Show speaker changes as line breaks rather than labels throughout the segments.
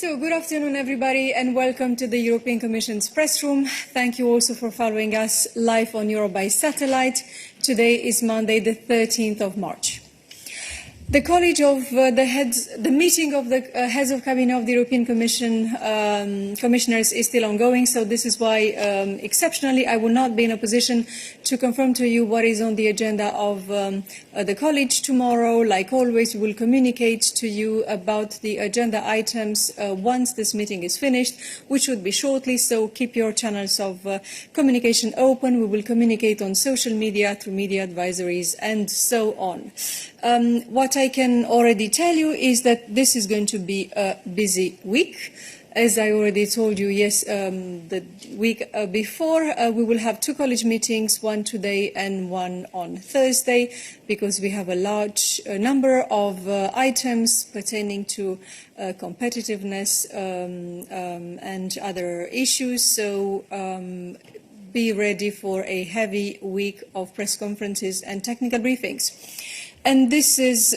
So, good afternoon, everybody, and welcome to the European Commission's press room. Thank you also for following us live on Europe by satellite. Today is Monday, the 13th of March. The College of the meeting of the heads of cabinet of the European Commission commissioners is still ongoing, so this is why, exceptionally, I will not be in a position to confirm to you what is on the agenda of the College tomorrow. Like always, we will communicate to you about the agenda items once this meeting is finished, which would be shortly, so keep your channels of communication open. We will communicate on social media, through media advisories, and so on. What I can already tell you is that this is going to be a busy week. As I already told you, the week before, we will have two college meetings, one today and one on Thursday, because we have a large number of items pertaining to competitiveness and other issues. So be ready for a heavy week of press conferences and technical briefings. And this is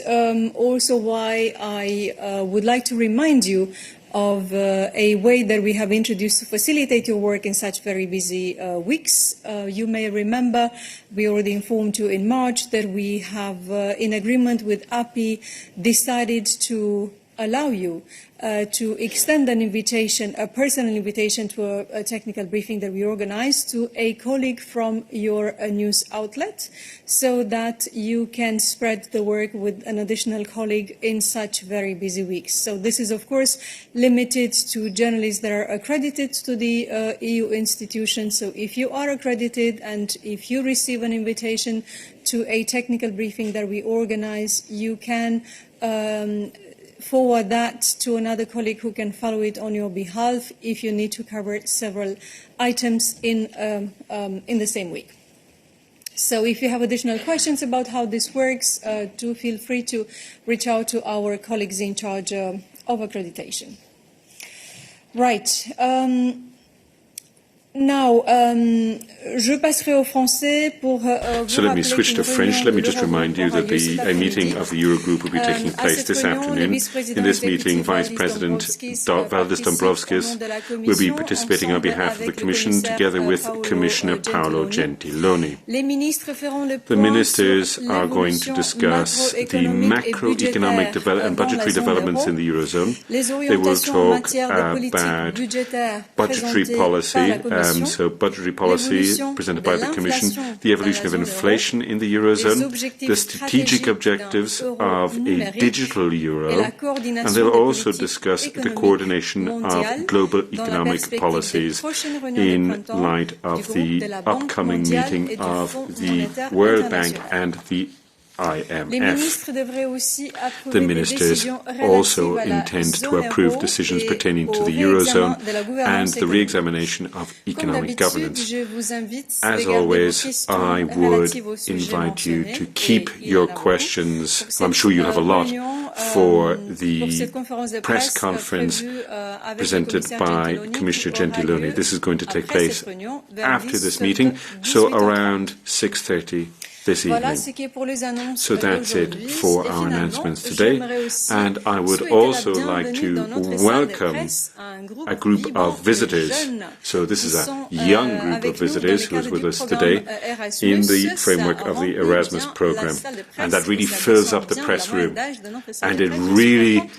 also why I would like to remind you of a way that we have introduced to facilitate your work in such very busy weeks. You may remember we already informed you in March that we have, in agreement with API, decided to allow you to extend an invitation, a personal invitation to a technical briefing that we organized to a colleague from your news outlet, so that you can spread the work with an additional colleague in such very busy weeks. So this is, of course, limited to journalists that are accredited to the EU institutions. So if you are accredited and if you receive an invitation to a technical briefing that we organize, you can forward that to another colleague who can follow it on your behalf if you need to cover several items in the same week. So if you have additional questions about how this works, do feel free to reach out to our colleagues in charge of accreditation. Right. Now, je passerai au français pour
So let me switch to French. Let me just remind you that a meeting of the Eurogroup will be taking place this afternoon. In this meeting, Vice President Valdis Dombrovskis will be participating on behalf of the Commission together with Commissioner Paolo Gentiloni. The ministers are going to discuss the macroeconomic and budgetary developments in the Eurozone. They will talk about budgetary policy, so budgetary policy presented by the Commission, the evolution of inflation in the Eurozone, the strategic objectives of a digital euro, and they'll also discuss the coordination of global economic policies in light of the upcoming meeting of the World Bank and the IMF. The ministers also intend to approve decisions pertaining to the Eurozone and the re-examination of economic governance. As always, I would invite you to keep your questions, I'm sure you have a lot, for the press conference presented by Commissioner Gentiloni. This is going to take place after this meeting, so around 6:30 this evening. So that's it for our announcements today. And I would also like to welcome a group of visitors. So this is a young group of visitors who is with us today in the framework of the Erasmus program. And that really fills up the press room. And it really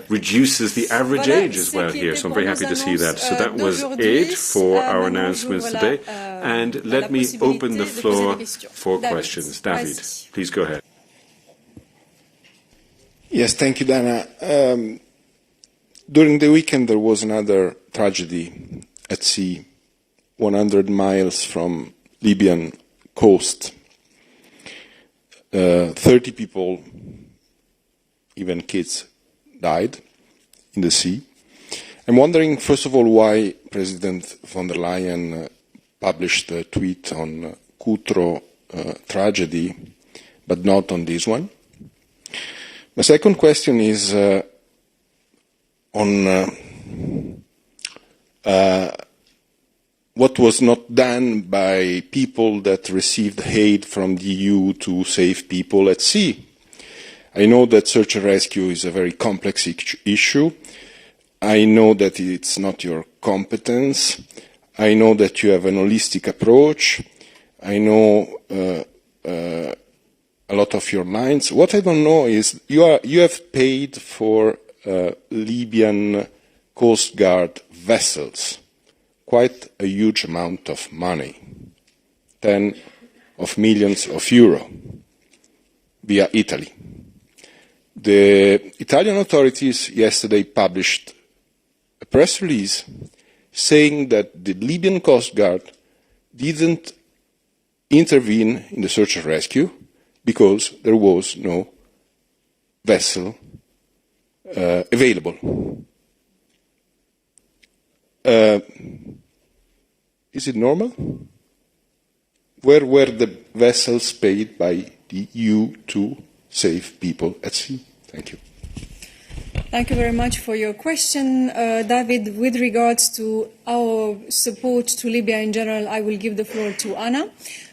reduces the average age as well here. So I'm very happy to see that. So that was it for our announcements today. And let me open the floor for questions. David, please go ahead.
Yes, thank you, Dana. During the weekend, there was another tragedy at sea, 100 miles from Libyan coast. 30 people, even kids, died in the sea. I'm wondering, first of all, why President von der Leyen published a tweet on Cutro tragedy, but not on this one. My second question is on what was not done by people that received aid from the EU to save people at sea. I know that search and rescue is a very complex issue. I know that it's not your competence. I know that you have an holistic approach. I know a lot of your lines. What I don't know is you have paid for Libyan Coast Guard vessels, quite a huge amount of money, tens of millions of euro, via Italy. The Italian authorities yesterday published a press release saying that the Libyan Coast Guard didn't intervene in the search and rescue because there was no vessel available. Is it normal? Where were the vessels paid by the EU to save people at sea? Thank you.
Thank you very much for your question, David. With regards to our support to Libya in general, I will give the floor to Anna,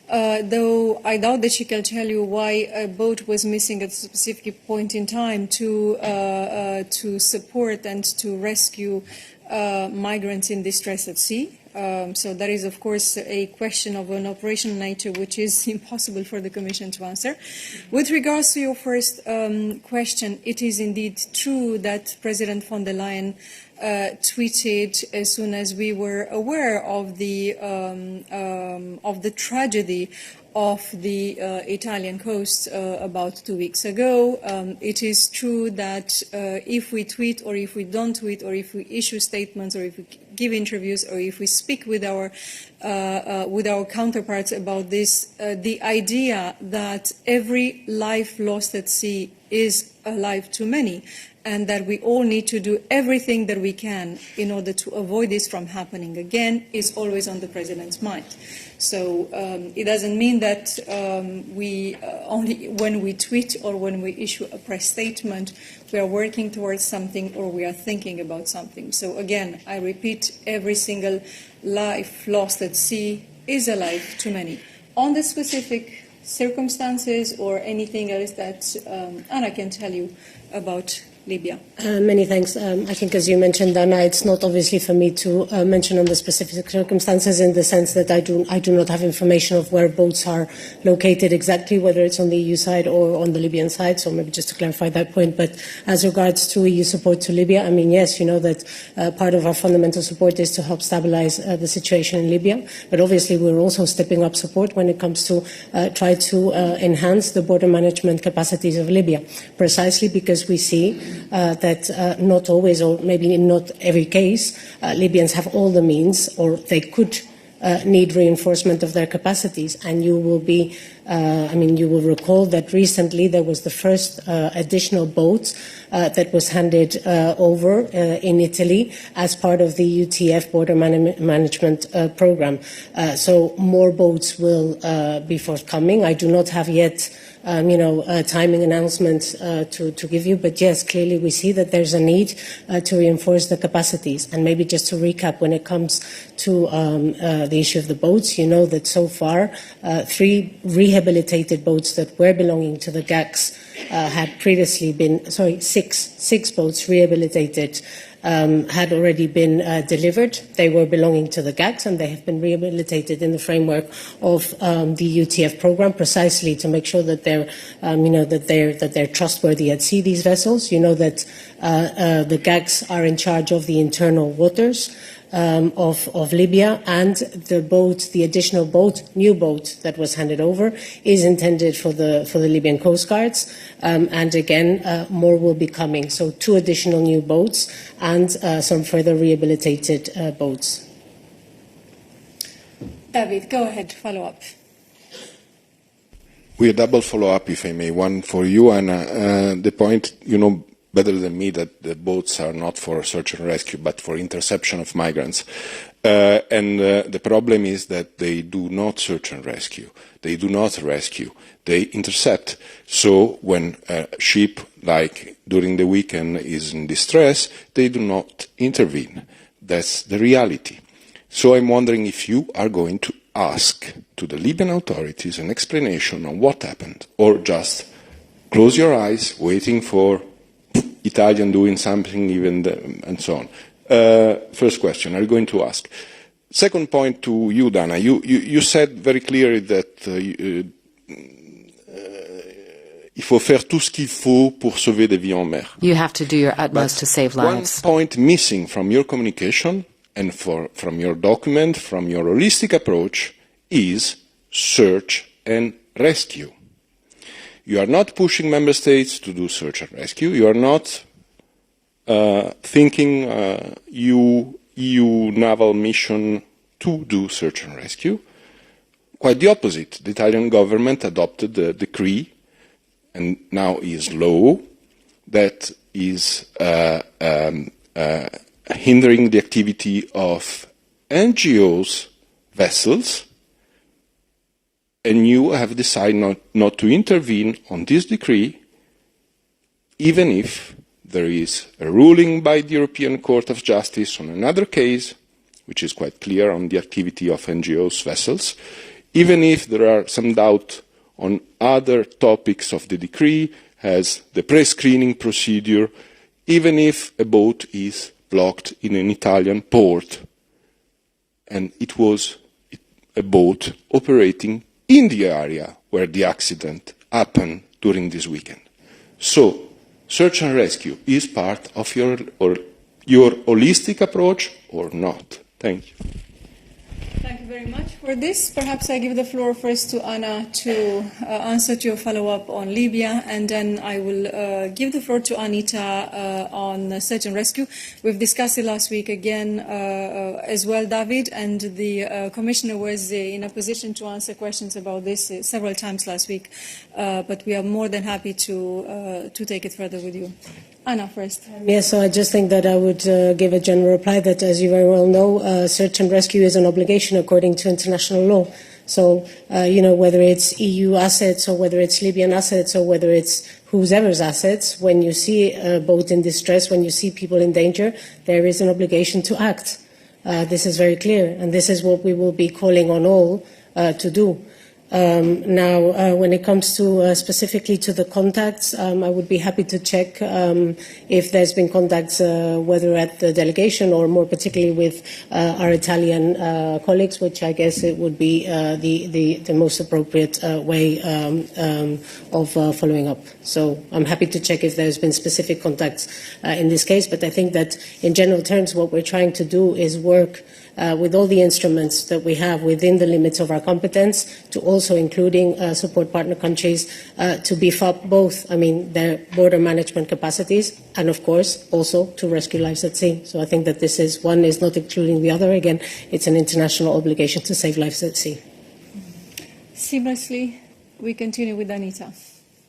though I doubt that she can tell you why a boat was missing at a specific point in time to support and to rescue migrants in distress at sea. So that is, of course, a question of an operational nature which is impossible for the Commission to answer. With regards to your first question, it is indeed true that President von der Leyen tweeted as soon as we were aware of the tragedy of the Italian coast about 2 weeks ago. It is true that if we tweet or if we don't tweet or if we issue statements or if we give interviews or if we speak with our counterparts about this, the idea that every life lost at sea is a life too many and that we all need to do everything that we can in order to avoid this from happening again is always on the President's mind. So it doesn't mean that we only when we tweet or when we issue a press statement, we are working towards something or we are thinking about something. So again, I repeat, every single life lost at sea is a life too many. On the specific circumstances or anything else that Anna can tell you about Libya.
Many thanks. I think, as you mentioned, Anna, it's not obviously for me to mention on the specific circumstances in the sense that I do not have information of where boats are located exactly, whether it's on the EU side or on the Libyan side. So maybe just to clarify that point. But as regards to EU support to Libya, I mean, yes, you know that part of our fundamental support is to help stabilize the situation in Libya. But obviously, we're also stepping up support when it comes to try to enhance the border management capacities of Libya, precisely because we see that not always, or maybe in not every case, Libyans have all the means, or they could need reinforcement of their capacities. And you will be, you will recall that recently there was the first additional boat that was handed over in Italy as part of the UTF border management program. So more boats will be forthcoming. I do not have yet timing announcements to give you. But yes, clearly we see that there's a need to reinforce the capacities. And maybe just to recap, when it comes to the issue of the boats, you know that so far 3 rehabilitated boats that were belonging to the GACS had previously been, six boats rehabilitated had already been delivered. They were belonging to the GACS and they have been rehabilitated in the framework of the UTF program, precisely to make sure that they're trustworthy at sea, these vessels. You know that the GACS are in charge of the internal waters of Libya, and the additional new boat that was handed over is intended for the Libyan Coast Guards, and again, more will be coming. So 2 additional new boats and some further rehabilitated boats.
David, go ahead, follow up.
We a double follow-up, if I may. One for you, Anna. The point, better than me that the boats are not for search and rescue, but for interception of migrants. The problem is that they do not search and rescue. They do not rescue. They intercept. So when a ship, like during the weekend, is in distress, they do not intervene. That's the reality. So I'm wondering if you are going to ask to the Libyan authorities an explanation on what happened, or just close your eyes, waiting for Italian doing something and so on. first question I'm going to ask. Second point to you, Dana. You said very clearly that il faut faire tout ce qu'il faut pour sauver des vies en mer.
You have to do your utmost to save lives.
One point missing from your communication and from your document, from your holistic approach, is search and rescue. You are not pushing member states to do search and rescue. You are not thinking EU naval mission to do search and rescue. Quite the opposite. The Italian government adopted a decree, and now is law, that is hindering the activity of NGOs' vessels, and you have decided not to intervene on this decree, even if there is a ruling by the European Court of Justice on another case, which is quite clear on the activity of NGOs' vessels, even if there are some doubt on other topics of the decree, as the pre-screening procedure, even if a boat is blocked in an Italian port, and it was a boat operating in the area where the accident happened during this weekend. So, search and rescue is part of your holistic approach or not? Thank you.
Thank you very much for this. Perhaps I give the floor first to Anna to answer to your follow-up on Libya, and then I will give the floor to Anita on search and rescue. We've discussed it last week again as well, David, and the Commissioner was in a position to answer questions about this several times last week, but we are more than happy to take it further with you. Anna first.
Yes, so I just think that I would give a general reply that, as you very well know, search and rescue is an obligation according to international law. So, whether it's EU assets or whether it's Libyan assets or whether it's whoever's assets, when you see a boat in distress, when you see people in danger, there is an obligation to act. This is very clear, and this is what we will be calling on all to do. Now, when it comes to specifically to the contacts, I would be happy to check if there's been contacts, whether at the delegation or more particularly with our Italian colleagues, which I guess it would be the most appropriate way of following up. So I'm happy to check if there's been specific contacts in this case, but I think that in general terms what we're trying to do is work with all the instruments that we have within the limits of our competence, to also including support partner countries to beef up both, their border management capacities and, of course, also to rescue lives at sea. So I think that this is, one is not including the other. Again, it's an international obligation to save lives at sea.
Seamlessly, we continue with Anita.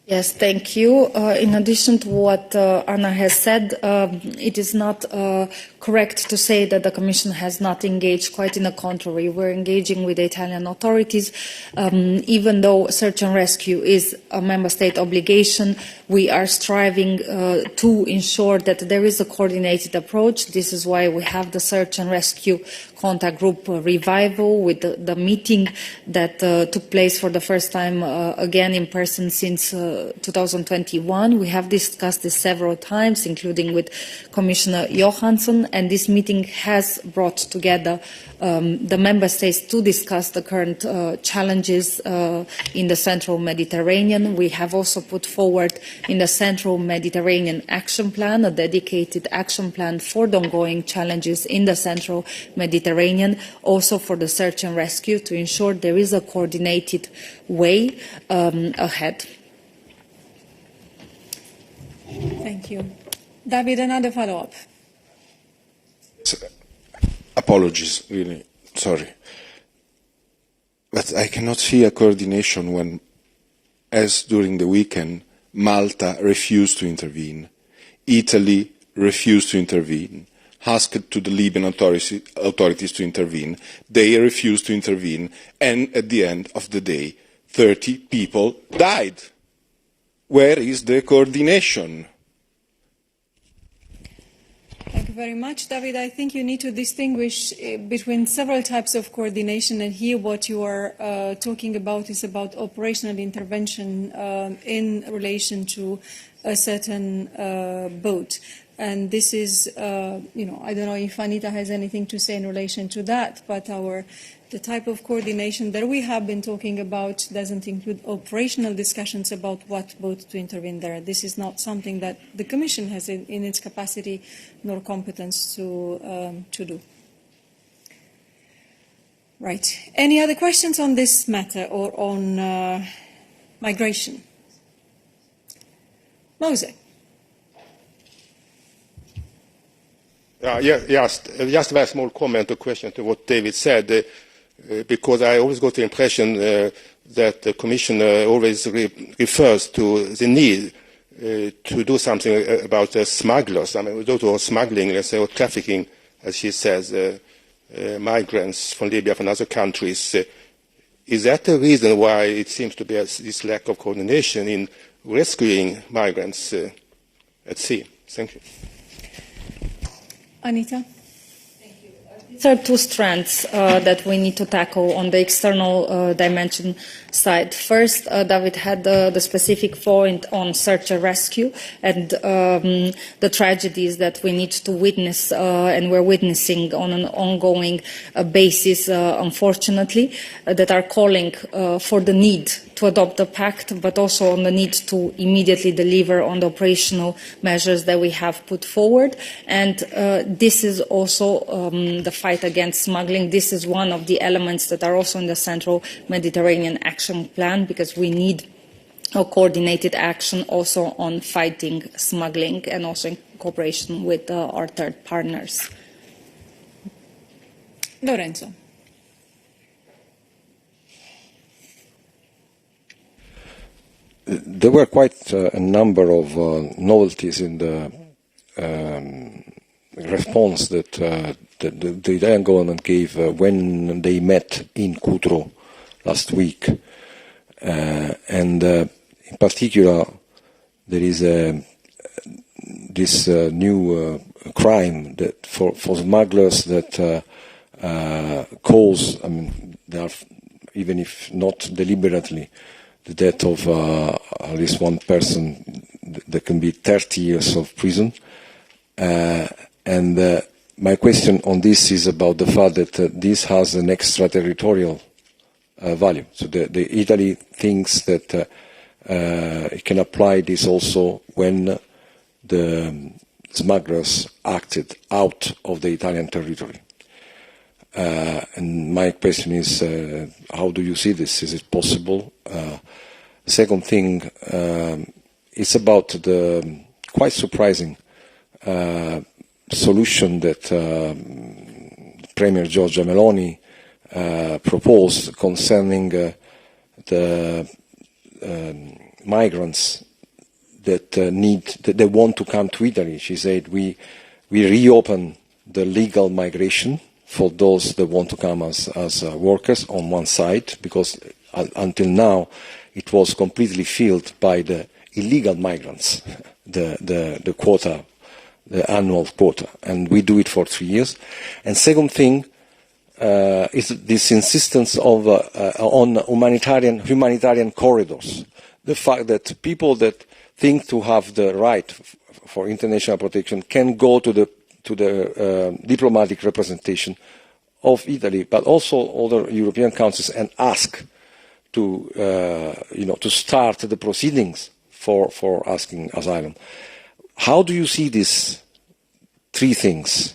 Yes, thank you. In addition to what Anna has said, it is not correct to say that the Commission has not engaged. Quite in the contrary, we're engaging with the Italian authorities. Even though search and rescue is a member state obligation, we are striving to ensure that there is a coordinated approach. This is why we have the search and rescue contact group revival, with the meeting that took place for the first time again in person since 2021. We have discussed this several times, including with Commissioner Johansson, and this meeting has brought together the member states to discuss the current challenges in the Central Mediterranean. We have also put forward in the Central Mediterranean Action Plan a dedicated action plan for the ongoing challenges in the Central Mediterranean, also for the search and rescue, to ensure there is a coordinated way ahead.
Thank you. David, another follow-up.
Apologies, really, sorry. But I cannot see a coordination when, as during the weekend, Malta refused to intervene, Italy refused to intervene, asked to the Libyan authorities to intervene, they refused to intervene, and at the end of the day, 30 people died. Where is the coordination?
Thank you very much, David. I think you need to distinguish between several types of coordination, and here what you are talking about is about operational intervention in relation to a certain boat. And this is, I don't know if Anita has anything to say in relation to that, but the type of coordination that we have been talking about doesn't include operational discussions about what boat to intervene there. This is not something that the Commission has in its capacity nor competence to do. Right. Any other questions on this matter or on migration? Mose.
Just a very small comment or question to what David said, because I always got the impression that the Commission always refers to the need to do something about the smugglers. I mean, those who are smuggling, let's say, or trafficking, as she says, migrants from Libya, from other countries. Is that the reason why it seems to be this lack of coordination in rescuing migrants at sea? Thank you.
Anita?
There are two strands that we need to tackle on the external dimension side. First, David had the specific point on search and rescue and the tragedies that we need to witness and we're witnessing on an ongoing basis, unfortunately, that are calling for the need to adopt the pact, but also on the need to immediately deliver on the operational measures that we have put forward. And this is also the fight against smuggling. This is one of the elements that are also in the Central Mediterranean Action Plan, because we need a coordinated action also on fighting smuggling and also in cooperation with our third partners.
Lorenzo.
There were quite a number of novelties in the response that the Italian government gave when they met in Cutro last week. And in particular, there is this new crime that for smugglers that cause, they are, even if not deliberately, the death of at least one person. There can be 30 years of prison. And my question on this is about the fact that this has an extraterritorial value. So the Italy thinks that it can apply this also when the smugglers acted out of the Italian territory. And my question is, how do you see this? Is it possible? Second thing, it's about the quite surprising solution that Premier Giorgia Meloni proposed concerning the migrants that they want to come to Italy. She said we reopen the legal migration for those that want to come as workers on one side, because until now it was completely filled by the illegal migrants, the quota, the annual quota, and we do it for 3 years. And second thing is this insistence of on humanitarian corridors. The fact that people that think to have the right for international protection can go to the diplomatic representation of Italy, but also other European countries, and ask to start the proceedings for asking asylum. How do you see these three things?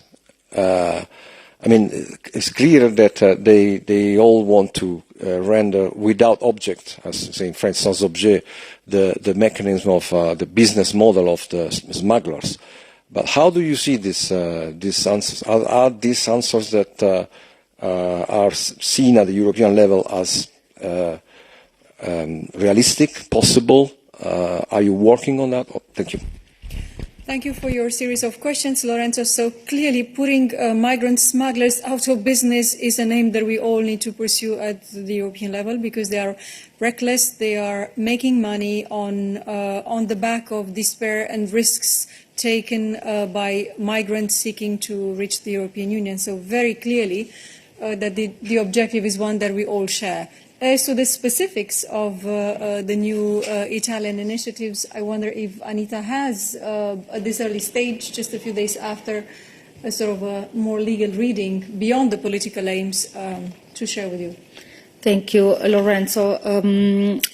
It's clear that they all want to render without object, as say in French, sans objet, the mechanism of the business model of the smugglers. But how do you see these answers? Are these answers that are seen at the European level as realistic, possible? Are you working on that? Thank you.
Thank you for your series of questions, Lorenzo. So clearly putting migrant smugglers out of business is an aim that we all need to pursue at the European level, because they are reckless, they are making money on the back of despair and risks taken by migrants seeking to reach the European Union. So very clearly that the objective is one that we all share. So the specifics of the new Italian initiatives, I wonder if Anita has, at this early stage, just a few days after, a sort of a more legal reading beyond the political aims to share with you.
Thank you, Lorenzo.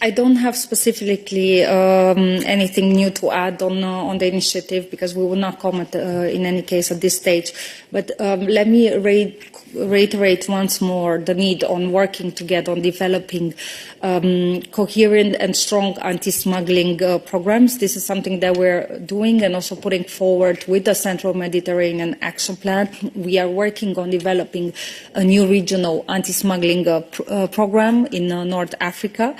I don't have specifically anything new to add on the initiative because we will not comment in any case at this stage. But let me reiterate once more the need on working together on developing coherent and strong anti-smuggling programs. This is something that we're doing and also putting forward with the Central Mediterranean Action Plan. We are working on developing a new regional anti-smuggling program in North Africa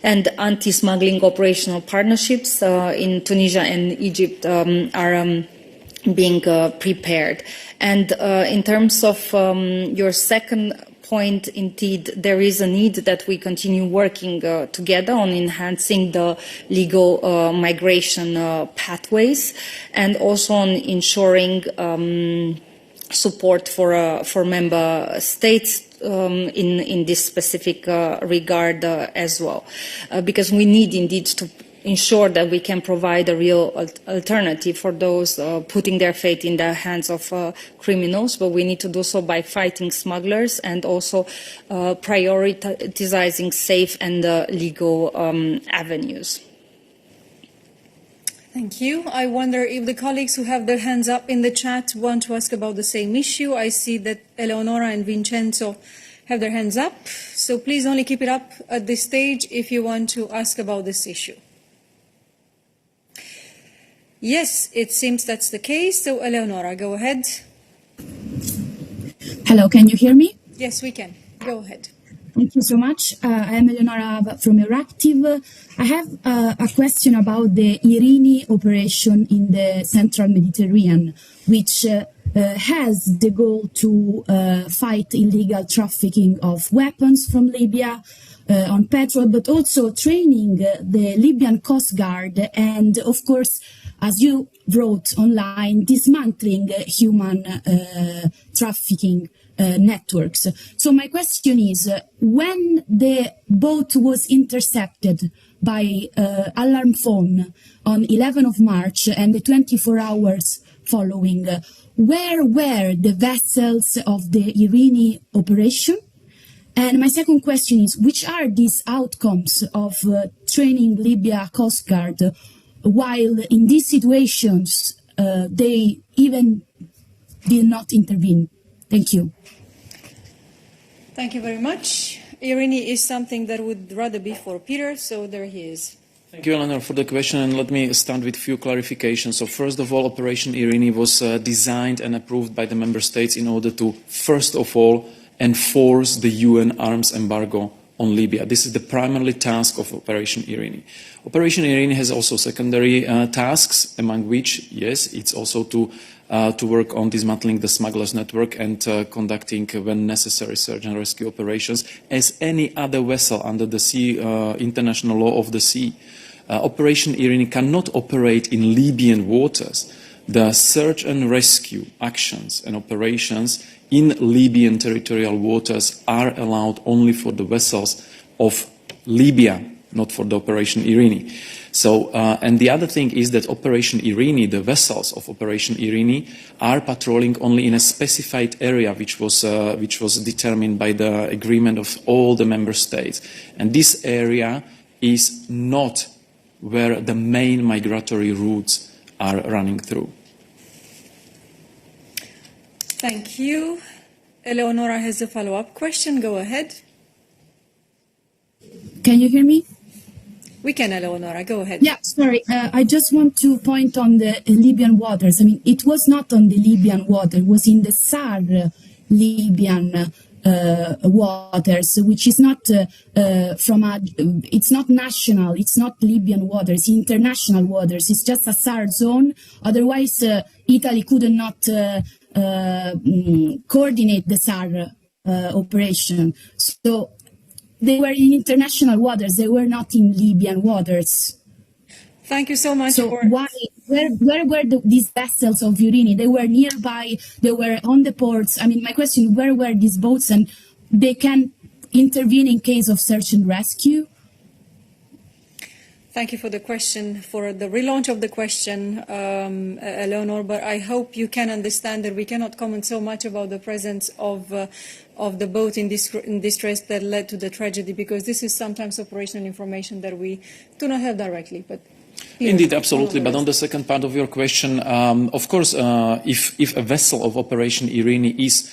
and anti-smuggling operational partnerships in Tunisia and Egypt are being prepared. And in terms of your second point, indeed, there is a need that we continue working together on enhancing the legal migration pathways and also on ensuring support for member states in this specific regard as well, because we need indeed to ensure that we can provide a real alternative for those putting their fate in the hands of criminals, but we need to do so by fighting smugglers and also prioritizing safe and legal avenues.
Thank you. I wonder if the colleagues who have their hands up in the chat want to ask about the same issue. I see that Eleonora and Vincenzo have their hands up, so please only keep it up at this stage if you want to ask about this issue. Yes, it seems that's the case. So, Eleonora, go ahead.
Hello, can you hear me?
Yes, we can. Go ahead.
Thank you so much. I am Eleonora from Euractiv. I have a question about the Irini operation in the Central Mediterranean, which has the goal to fight illegal trafficking of weapons from Libya on petrol, but also training the Libyan Coast Guard and, of course, as you wrote online, dismantling human trafficking networks. So my question is, when the boat was intercepted by alarm phone on 11th of March and the 24 hours following, where were the vessels of the Irini operation? And my second question is, which are these outcomes of training Libya Coast Guard while in these situations they even did not intervene? Thank you.
Thank you very much. Irini is something that would rather be for Peter, so there he is.
Thank you, Eleanor, for the question, and let me start with a few clarifications. So first of all, Operation Irini was designed and approved by the member states in order to, first of all, enforce the UN arms embargo on Libya. This is the primary task of Operation Irini. Operation Irini has also secondary tasks, among which, yes, it's also to work on dismantling the smugglers' network and conducting, when necessary, search and rescue operations, as any other vessel under the sea, international law of the sea. Operation Irini cannot operate in Libyan waters. The search and rescue actions and operations in Libyan territorial waters are allowed only for the vessels of Libya, not for the Operation Irini. So, and the other thing is that Operation Irini, the vessels of Operation Irini, are patrolling only in a specified area which was determined by the agreement of all the member states. And this area is not where the main migratory routes are running through.
Thank you. Eleonora has a follow-up question. Go ahead.
Can you hear me?
We can, Eleonora. Go ahead.
Yeah, sorry. I just want to point on the Libyan waters. I mean, it was not on the Libyan water. It was in the SAR Libyan waters, which is not it's not national, it's not Libyan waters, it's international waters. It's just a SAR zone. Otherwise, Italy could not coordinate the SAR operation. So they were in international waters. They were not in Libyan waters.
Thank you so much.
So where were these vessels of Irini? They were nearby. They were on the ports. I mean, my question: where were these boats? And they can intervene in case of search and rescue?
Thank you for the question, for the relaunch of the question, Eleanor, but I hope you can understand that we cannot comment so much about the presence of the boat in distress that led to the tragedy, because this is sometimes operational information that we do not have directly. But
indeed, absolutely. But on the second part of your question, of course, if a vessel of Operation Irene is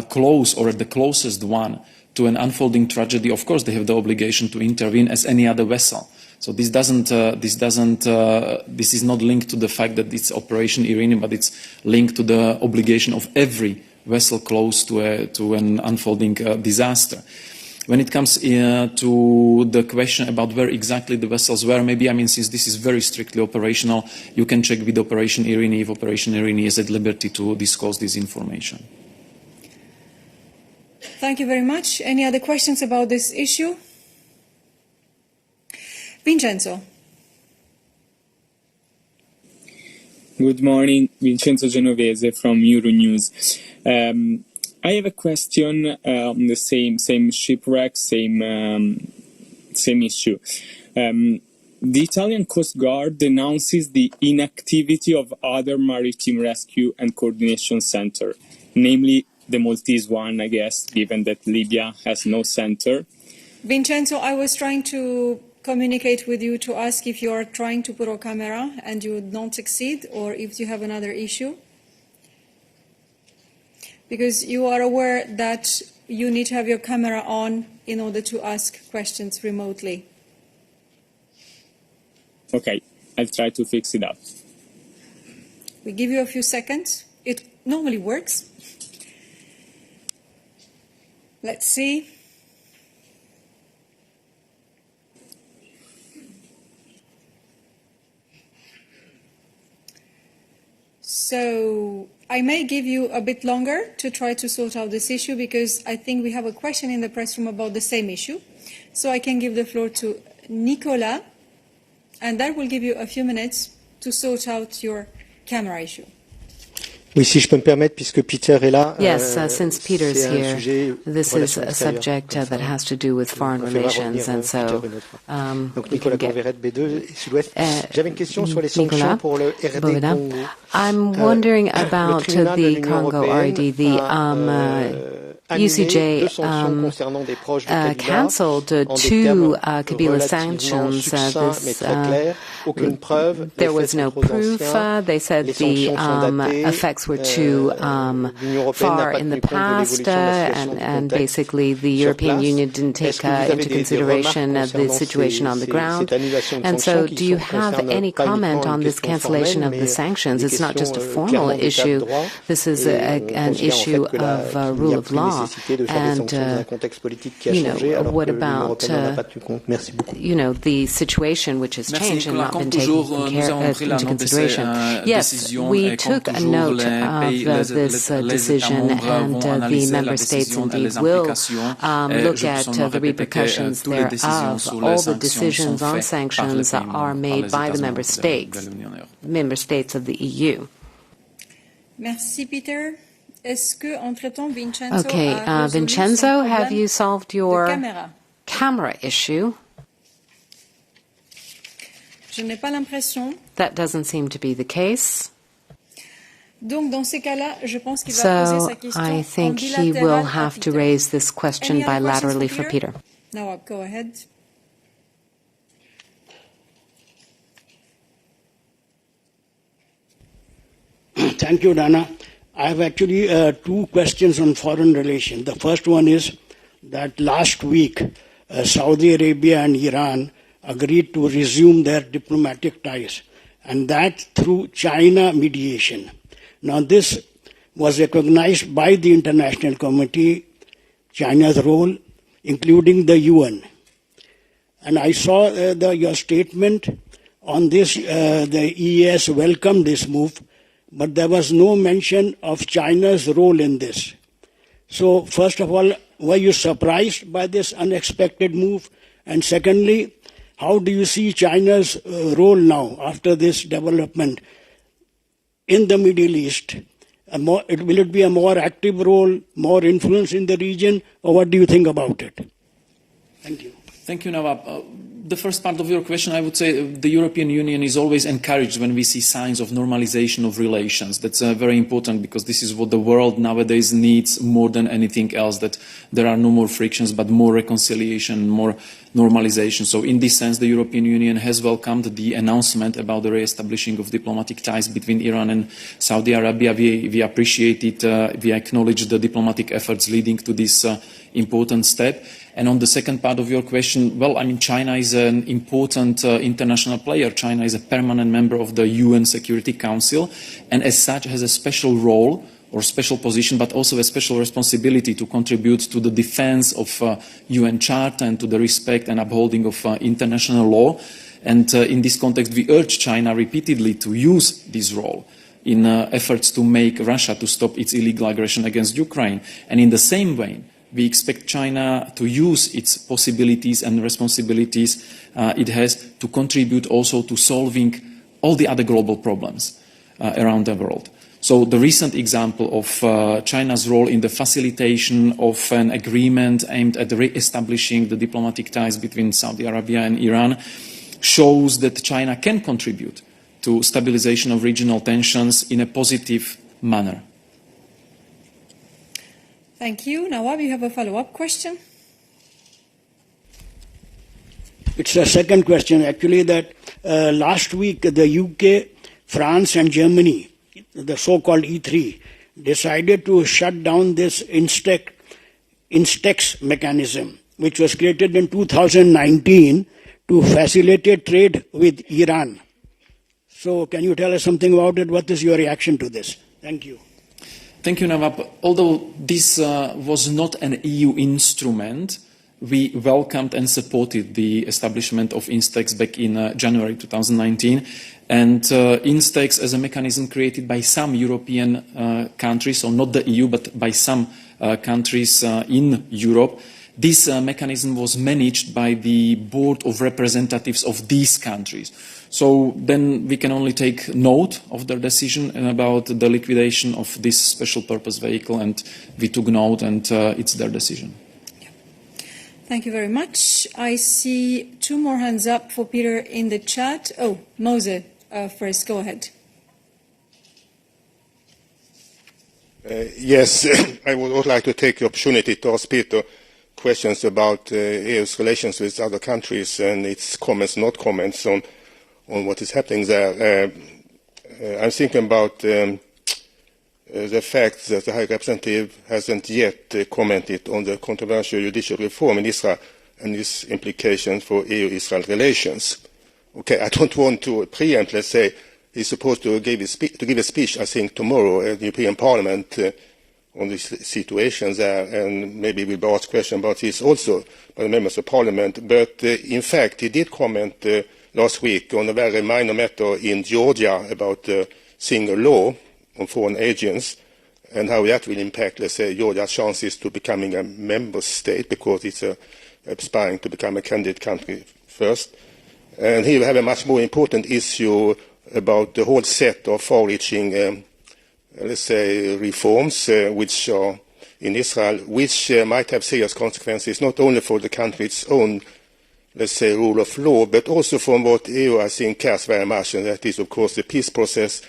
close or the closest one to an unfolding tragedy, of course they have the obligation to intervene as any other vessel. So this is not linked to the fact that it's Operation Irene, but it's linked to the obligation of every vessel close to an unfolding disaster. When it comes to the question about where exactly the vessels were, maybe, since this is very strictly operational, you can check with Operation Irene if Operation Irene is at liberty to disclose this information.
Thank you very much. Any other questions about this issue? Vincenzo.
Good morning, Vincenzo Genovese from Euronews. I have a question on the same shipwreck, same issue. The Italian Coast Guard denounces the inactivity of other maritime rescue and coordination center, namely the Maltese one, I guess, given that Libya has no center.
Vincenzo, I was trying to communicate with you to ask if you are trying to put a camera and you don't succeed, or if you have another issue. Because you are aware that you need to have your camera on in order to ask questions remotely.
Okay, I'll try to fix it up.
We give you a few seconds. It normally works. Let's see. So I may give you a bit longer to try to sort out this issue, because I think we have a question in the press room about the same issue. So I can give the floor to Nicola, and that will give you a few minutes to sort out your camera issue.
Oui, si je peux me permettre, puisque Peter est là.
Yes, since Peter's here, this is a subject that has to do with foreign relations, and so
donc Nicolas Bouveret, B2 Sud-Ouest. J'avais une question sur les sanctions pour le RD Congo.
I'm wondering about the Congo RD. The UCJ cancelled two Kabila sanctions. There was no proof. They said the effects were too far in the past, and basically the European Union didn't take into consideration the situation on the ground. And so do you have any comment on this cancellation of the sanctions? It's not just a formal issue. This is an issue of rule of law. And, what about, the situation which has changed and not been taken into consideration? Yes, we took a note of this decision, and the member states indeed will look at the repercussions thereof. All the decisions on sanctions are made by the member states of the EU.
Merci, Peter.
Okay, Vincenzo, have you solved your camera issue? That doesn't seem to be the case. So I think he will have to raise this question bilaterally for Peter.
Now, go ahead.
Thank you, Dana. I have actually two questions on foreign relations. The first one is that last week, Saudi Arabia and Iran agreed to resume their diplomatic ties, and that through China mediation. Now, this was recognized by the International Committee, China's role, including the UN. And I saw your statement on this. The EAS welcomed this move, but there was no mention of China's role in this. So, first of all, were you surprised by this unexpected move? And secondly, how do you see China's role now after this development in the Middle East? Will it be a more active role, more influence in the region, or what do you think about it? Thank you.
Thank you, Nawab. The first part of your question, I would say the European Union is always encouraged when we see signs of normalization of relations. That's very important because this is what the world nowadays needs more than anything else, that there are no more frictions but more reconciliation, more normalization. So in this sense, the European Union has welcomed the announcement about the re-establishing of diplomatic ties between Iran and Saudi Arabia. We appreciate it. We acknowledge the diplomatic efforts leading to this important step. And on the second part of your question, well, I mean, China is an important international player. China is a permanent member of the UN Security Council, and as such has a special role or special position, but also a special responsibility to contribute to the defense of UN Charter and to the respect and upholding of international law. And in this context, we urge China repeatedly to use this role in efforts to make Russia to stop its illegal aggression against Ukraine. And in the same way, we expect China to use its possibilities and responsibilities it has to contribute also to solving all the other global problems around the world. So the recent example of China's role in the facilitation of an agreement aimed at re-establishing the diplomatic ties between Saudi Arabia and Iran shows that China can contribute to stabilization of regional tensions in a positive manner.
Thank you. Nawab, you have a follow-up question?
It's a second question, actually, that last week the UK, France and Germany, the so-called E3, decided to shut down this Instex mechanism, which was created in 2019 to facilitate trade with Iran. So can you tell us something about it? What is your reaction to this? Thank you.
Thank you, Nawab. Although this was not an EU instrument, we welcomed and supported the establishment of Instex back in January 2019. And Instex as a mechanism created by some European countries, so not the EU, but by some countries in Europe. This mechanism was managed by the Board of Representatives of these countries. So then we can only take note of their decision about the liquidation of this special purpose vehicle, and we took note, and it's their decision.
Yeah. Thank you very much. I see two more hands up for Peter in the chat. Oh, Mose first, go ahead.
Yes, I would like to take the opportunity to ask Peter questions about EU's relations with other countries and its comments, not comments on what is happening there. I'm thinking about the fact that the High Representative hasn't yet commented on the controversial judicial reform in Israel and its implications for EU-Israel relations. Okay, I don't want to preempt, let's say, he's supposed to give a speech, I think, tomorrow at the European Parliament on this situation there, and maybe we'll be asked questions about this also by the members of Parliament. But in fact, he did comment last week on a very minor matter in Georgia about the single law on foreign agents and how that will impact, let's say, Georgia's chances to becoming a member state because it's aspiring to become a candidate country first. And he will have a much more important issue about the whole set of far-reaching let's say, reforms which are in Israel, which might have serious consequences not only for the country's own, let's say, rule of law, but also from what EU, I think, cares very much, and that is, of course, the peace process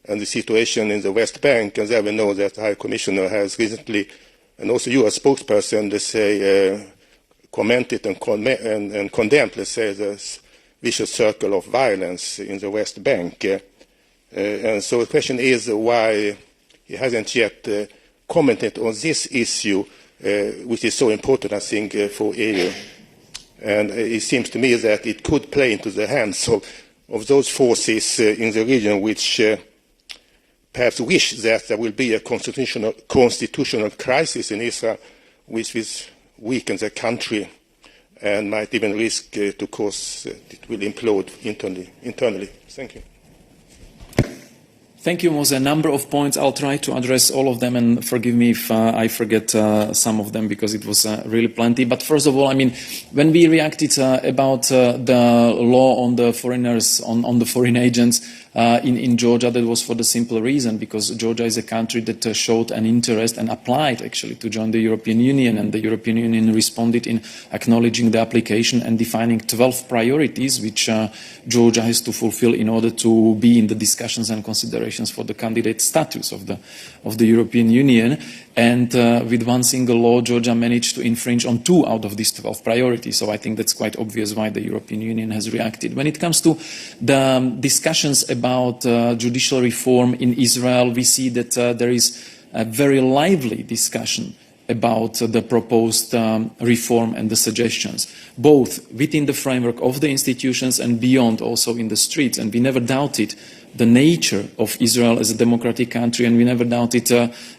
and the situation in the West Bank. And there we know that the High Commissioner has recently, and also you as spokesperson, let's say, commented and condemned, let's say, this vicious circle of violence in the West Bank. And so the question is why he hasn't yet commented on this issue, which is so important, I think, for EU. And it seems to me that it could play into the hands of those forces in the region which perhaps wish that there will be a constitutional crisis in Israel, which will weaken the country and might even risk to cause it will implode internally. Thank you.
Thank you, Mose. A number of points. I'll try to address all of them, and forgive me if I forget some of them because it was really plenty. But first of all, I mean, when we reacted about the law on the foreigners, on the foreign agents, in Georgia. That was for the simple reason because Georgia is a country that showed an interest and applied actually to join the European Union, and the European Union responded in acknowledging the application and defining 12 priorities which Georgia has to fulfill in order to be in the discussions and considerations for the candidate status of the European Union. And with one single law, Georgia managed to infringe on 2 out of these 12 priorities. So I think that's quite obvious why the European Union has reacted. When it comes to the discussions about judicial reform in Israel, we see that there is a very lively discussion about the proposed reform and the suggestions, both within the framework of the institutions and beyond, also in the streets. And we never doubted the nature of Israel as a democratic country, and we never doubted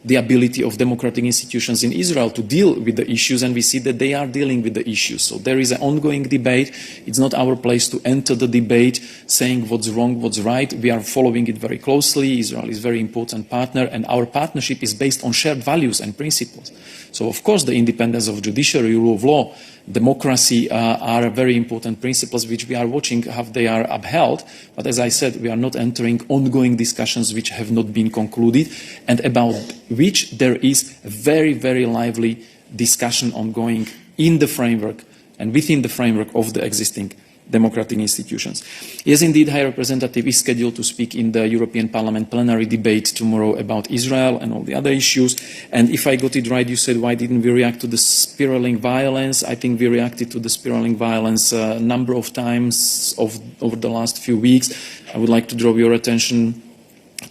the ability of democratic institutions in Israel to deal with the issues, and we see that they are dealing with the issues. So there is an ongoing debate. It's not our place to enter the debate saying what's wrong, what's right. We are following it very closely. Israel is a very important partner, and our partnership is based on shared values and principles. So, of course, the independence of judiciary, rule of law, democracy are very important principles which we are watching how they are upheld. But as I said, we are not entering ongoing discussions which have not been concluded and about which there is a very, very lively discussion ongoing in the framework and within the framework of the existing democratic institutions. Yes, indeed, High Representative is scheduled to speak in the European Parliament plenary debate tomorrow about Israel and all the other issues. And if I got it right, you said, why didn't we react to the spiraling violence? I think we reacted to the spiraling violence a number of times over the last few weeks. I would like to draw your attention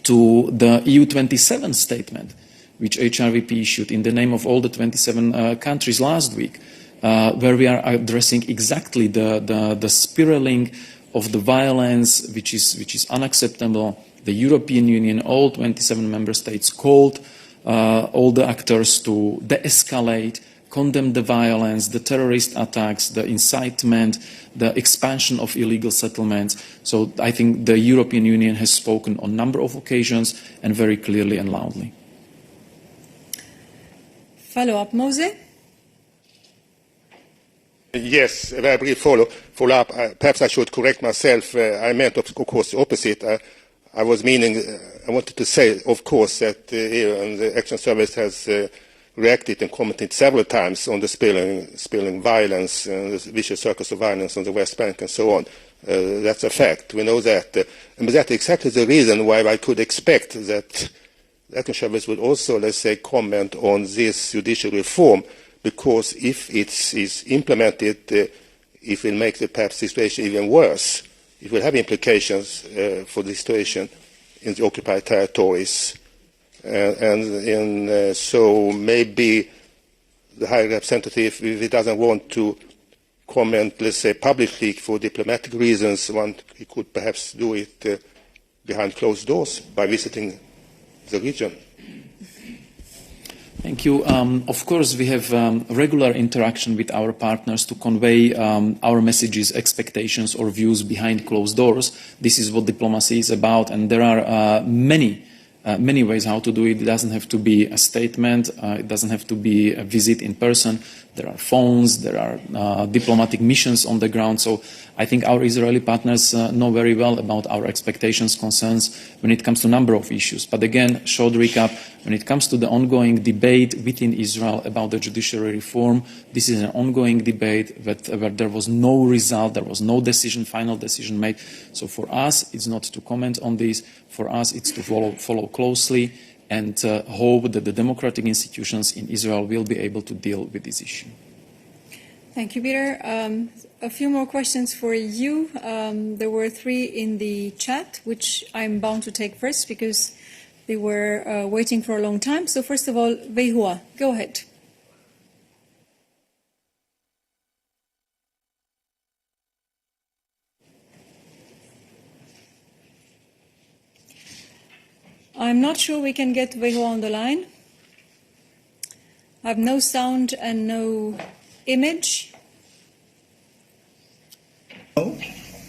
to the EU27 statement, which HRVP issued in the name of all the 27 countries last week, where we are addressing exactly the spiraling of the violence, which is unacceptable. The European Union, all 27 member states, called all the actors to de-escalate, condemn the violence, the terrorist attacks, the incitement, the expansion of illegal settlements. So I think the European Union has spoken on a number of occasions and very clearly and loudly.
Follow-up, Mose?
Yes, a very brief follow-up. Perhaps I should correct myself. I meant, of course, the opposite. I was meaning, I wanted to say, of course, that the Action Service has reacted and commented several times on the spilling violence and the vicious circus of violence on the West Bank and so on. That's a fact. We know that. And that's exactly the reason why I could expect that the Action Service would also, let's say, comment on this judicial reform, because if it is implemented, it will make the perhaps situation even worse. It will have implications for the situation in the occupied territories. So maybe the High Representative, if he doesn't want to comment, let's say, publicly for diplomatic reasons, he could perhaps do it behind closed doors by visiting the region.
Thank you. Of course, we have regular interaction with our partners to convey our messages, expectations, or views behind closed doors. This is what diplomacy is about, and there are many ways how to do it. It doesn't have to be a statement. It doesn't have to be a visit in person. There are phones. There are diplomatic missions on the ground. So I think our Israeli partners know very well about our expectations, concerns when it comes to a number of issues. But again, short recap, when it comes to the ongoing debate within Israel about the judiciary reform, this is an ongoing debate where there was no result, there was no final decision made. So for us, it's not to comment on this. For us, it's to follow closely and hope that the democratic institutions in Israel will be able to deal with this issue.
Thank you, Peter. A few more questions for you. There were 3 in the chat, which I'm bound to take first because they were waiting for a long time. So first of all, Veihua, go ahead. I'm not sure we can get Veihua on the line. I have no sound and no image.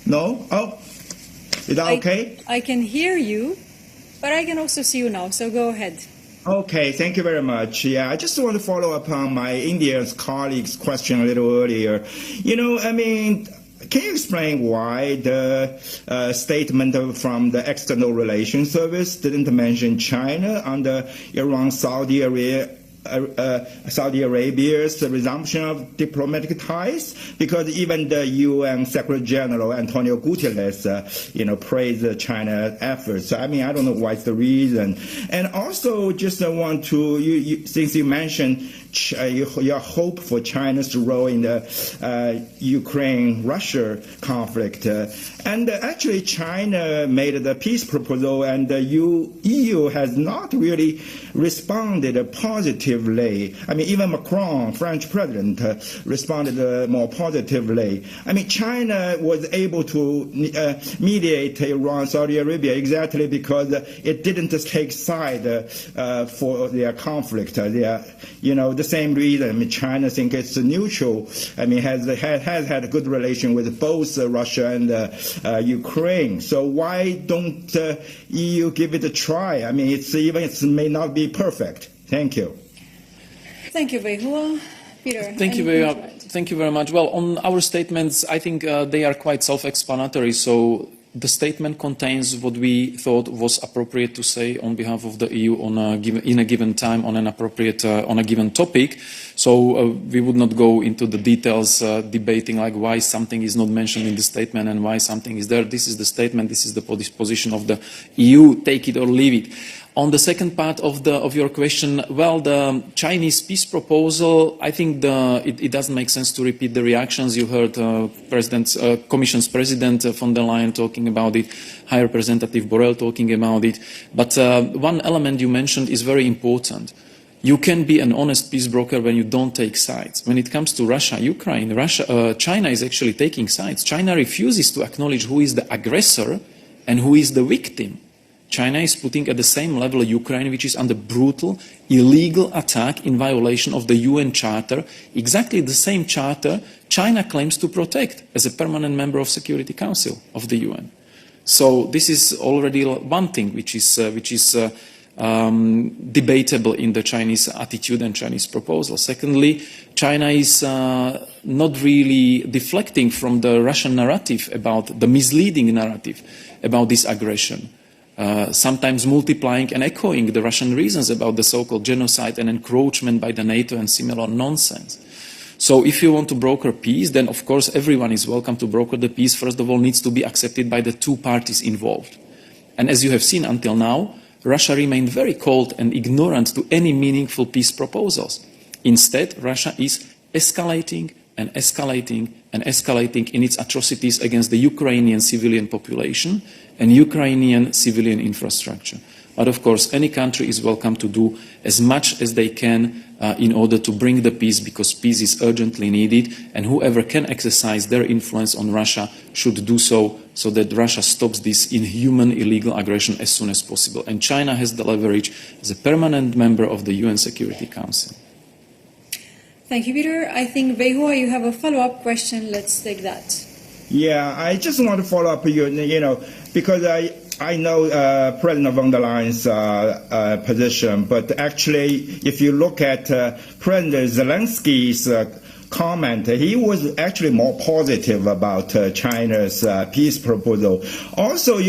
No? Oh, is that okay?
I can hear you, but I can also see you now, so go ahead.
Okay, thank you very much. Yeah, I just want to follow up on my Indian colleague's question a little earlier. can you explain why the statement from the External Relations Service didn't mention China under Iran-Saudi Arabia's resumption of diplomatic ties? Because even the UN Secretary General Antonio Guterres, praised China's efforts. So, I don't know what's the reason. And also, just want to, since you mentioned your hope for China's role in the Ukraine-Russia conflict, and actually China made the peace proposal, and the EU has not really responded positively. Even Macron, French president, responded more positively. China was able to mediate Iran, Saudi Arabia exactly because it didn't take side for their conflict. The same reason China thinks it's neutral. Has had a good relation with both Russia and Ukraine. So why don't EU give it a try? It may not be perfect. Thank you.
Thank you, Wei-Hua. Peter.
Thank you very much. Well, on our statements, I think they are quite self-explanatory. So the statement contains what we thought was appropriate to say on behalf of the EU in a given time on an appropriate on a given topic. So we would not go into the details debating like why something is not mentioned in the statement and why something is there. This is the statement. This is the position of the EU. Take it or leave it. On the second part of your question, well, the Chinese peace proposal, I think it doesn't make sense to repeat the reactions. You heard Commission's President von der Leyen talking about it, High Representative Borrell talking about it. But one element you mentioned is very important. You can be an honest peace broker when you don't take sides. When it comes to Russia, Ukraine, China is actually taking sides. China refuses to acknowledge who is the aggressor and who is the victim. China is putting at the same level Ukraine, which is under brutal, illegal attack in violation of the UN Charter, exactly the same charter China claims to protect as a permanent member of Security Council of the UN. So this is already one thing which is debatable in the Chinese attitude and Chinese proposal. Secondly, China is not really deflecting from the Russian narrative about the misleading narrative about this aggression. Sometimes multiplying and echoing the Russian reasons about the so-called genocide and encroachment by the NATO and similar nonsense. So if you want to broker peace, then of course everyone is welcome to broker the peace. First of all, needs to be accepted by the two parties involved. And as you have seen until now, Russia remained very cold and ignorant to any meaningful peace proposals. Instead, Russia is escalating and escalating and escalating in its atrocities against the Ukrainian civilian population and Ukrainian civilian infrastructure. But of course, any country is welcome to do as much as they can in order to bring the peace, because peace is urgently needed, and whoever can exercise their influence on Russia should do so, so that Russia stops this inhuman illegal aggression as soon as possible. And China has the leverage as a permanent member of the UN Security Council.
Thank you, Peter. I think, Wei-Hua, you have a follow-up question. Let's take that.
Yeah, I just want to follow up, because I know President von der Leyen's position, but actually, if you look at President Zelensky's comment, he was actually more positive about China's peace proposal. Also,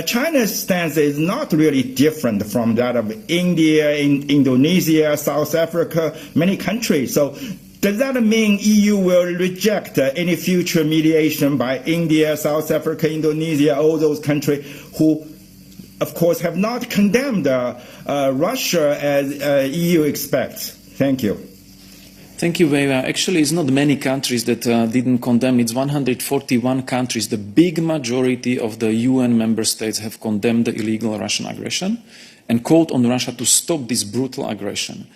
China's stance is not really different from that of India, Indonesia, South Africa, many countries. So does that mean EU will reject any future mediation by India, South Africa, Indonesia, all those countries who, of course, have not condemned Russia as EU expects? Thank you.
Thank you, Veva. Actually, it's not many countries that didn't condemn. It's 141 countries. The big majority of the UN member states have condemned the illegal Russian aggression and called on Russia to stop this brutal aggression.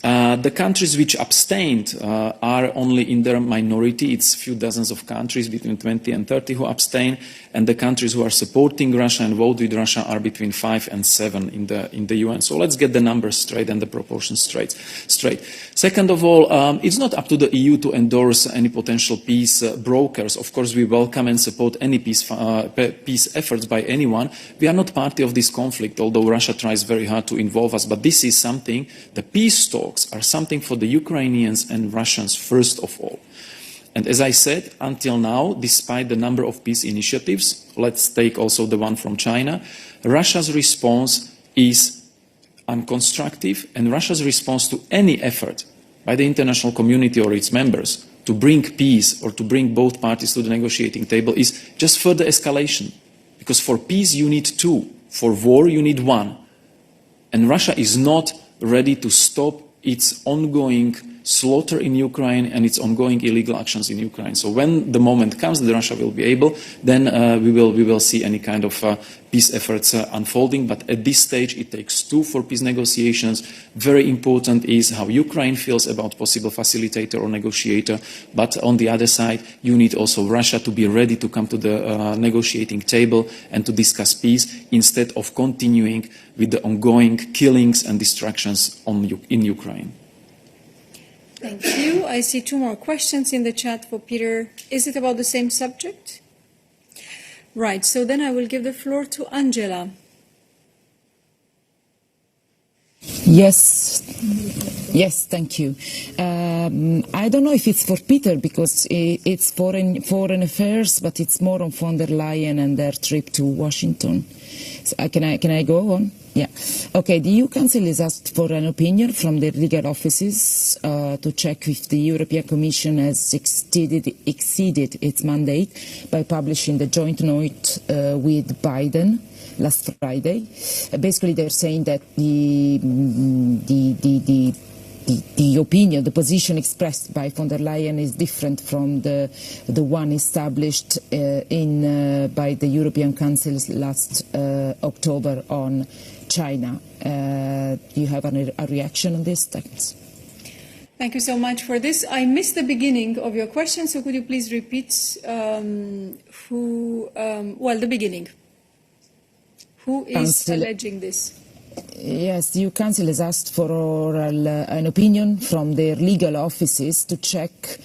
The countries which abstained are only in their minority. It's a few dozens of countries, between 20 and 30, who abstain, and the countries who are supporting Russia and vote with Russia are between 5 and 7 in the UN. So let's get the numbers straight and the proportions straight. Second of all, it's not up to the EU to endorse any potential peace brokers. Of course, we welcome and support any peace efforts by anyone. We are not party of this conflict, although Russia tries very hard to involve us. But this is something, the peace talks are something for the Ukrainians and Russians first of all. And as I said, until now, despite the number of peace initiatives, let's take also the one from China, Russia's response is unconstructive, and Russia's response to any effort by the international community or its members to bring peace or to bring both parties to the negotiating table is just further escalation. Because for peace you need two, for war you need one. And Russia is not ready to stop its ongoing slaughter in Ukraine and its ongoing illegal actions in Ukraine. So when the moment comes that Russia will be able, then we will see any kind of peace efforts unfolding. But at this stage, it takes two for peace negotiations. Very important is how Ukraine feels about possible facilitator or negotiator. But on the other side, you need also Russia to be ready to come to the negotiating table and to discuss peace instead of continuing with the ongoing killings and destructions in Ukraine.
Thank you. I see two more questions in the chat for Peter. Is it about the same subject? Right, so then I will give the floor to Angela.
Yes, thank you. I don't know if it's for Peter because it's foreign affairs, but it's more on von der Leyen and their trip to Washington. So, can I go on? Yeah. Okay, the EU Council is asked for an opinion from their legal offices to check if the European Commission has exceeded its mandate by publishing the joint note with Biden last Friday. Basically, they're saying that the opinion, the position expressed by von der Leyen is different from the one established by the European Council last October on China. Do you have a reaction on this? Thanks.
Thank you so much for this. I missed the beginning of your question, so could you please repeat the beginning? Who is alleging this?
Yes, the EU Council has asked for an opinion from their legal offices to check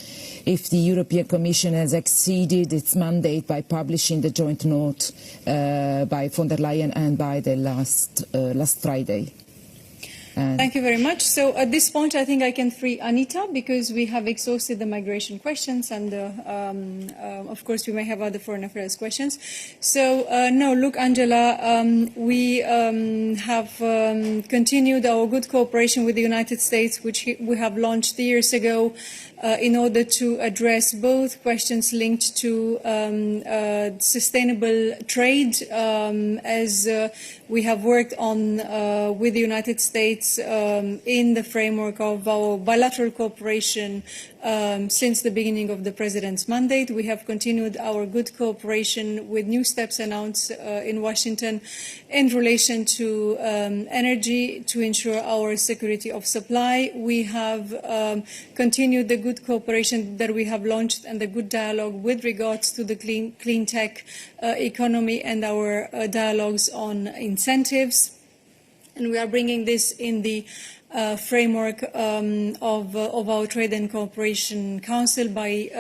if the European Commission has exceeded its mandate by publishing the joint note by von der Leyen and by the last Friday.
Thank you very much. So at this point, I think I can free Anita because we have exhausted the migration questions and, of course, we may have other foreign affairs questions. So, no, look, Angela, we have continued our good cooperation with the United States, which we have launched years ago in order to address both questions linked to sustainable trade, as we have worked on with the United States in the framework of our bilateral cooperation since the beginning of the President's mandate. We have continued our good cooperation with new steps announced in Washington in relation to energy to ensure our security of supply. We have continued the good cooperation that we have launched and the good dialogue with regards to the clean tech economy and our dialogues on incentives. And we are bringing this in the framework of our Trade and Cooperation Council by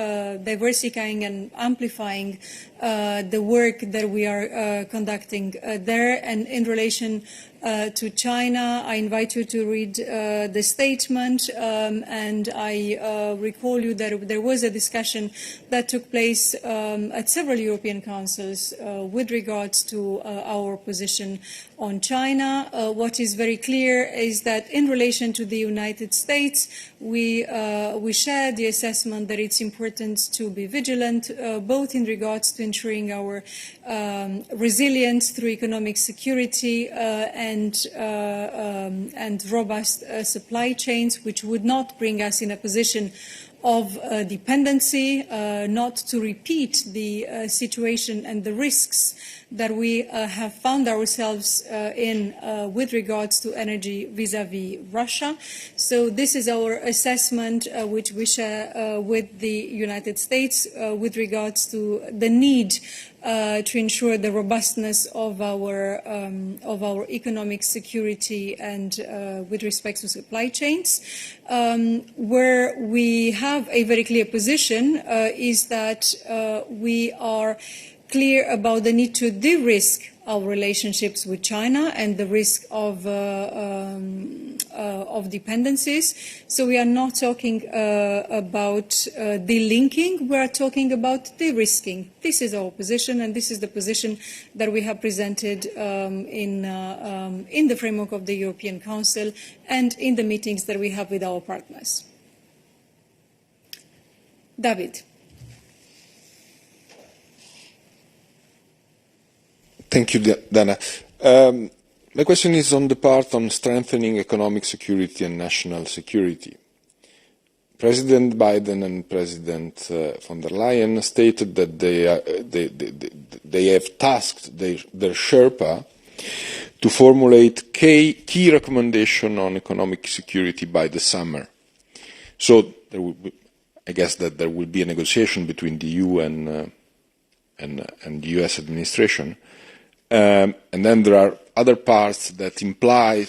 diversifying and amplifying the work that we are conducting there. And in relation to China, I invite you to read the statement, and I recall you that there was a discussion that took place at several European councils with regards to our position on China. What is very clear is that in relation to the United States, we share the assessment that it's important to be vigilant, both in regards to ensuring our resilience through economic security and robust supply chains, which would not bring us in a position of dependency, not to repeat the situation and the risks that we have found ourselves in with regards to energy vis-à-vis Russia. So this is our assessment, which we share with the United States with regards to the need to ensure the robustness of our economic security and with respect to supply chains. Where we have a very clear position is that we are clear about the need to de-risk our relationships with China and the risk of dependencies. So we are not talking about delinking, we are talking about de-risking. This is our position, and this is the position that we have presented in the framework of the European Council and in the meetings that we have with our partners. David.
Thank you, Dana. My question is on the part on strengthening economic security and national security. President Biden and President von der Leyen stated that they have tasked their Sherpa to formulate key recommendation on economic security by the summer. So I guess that there will be a negotiation between the EU and the US administration. And then there are other parts that imply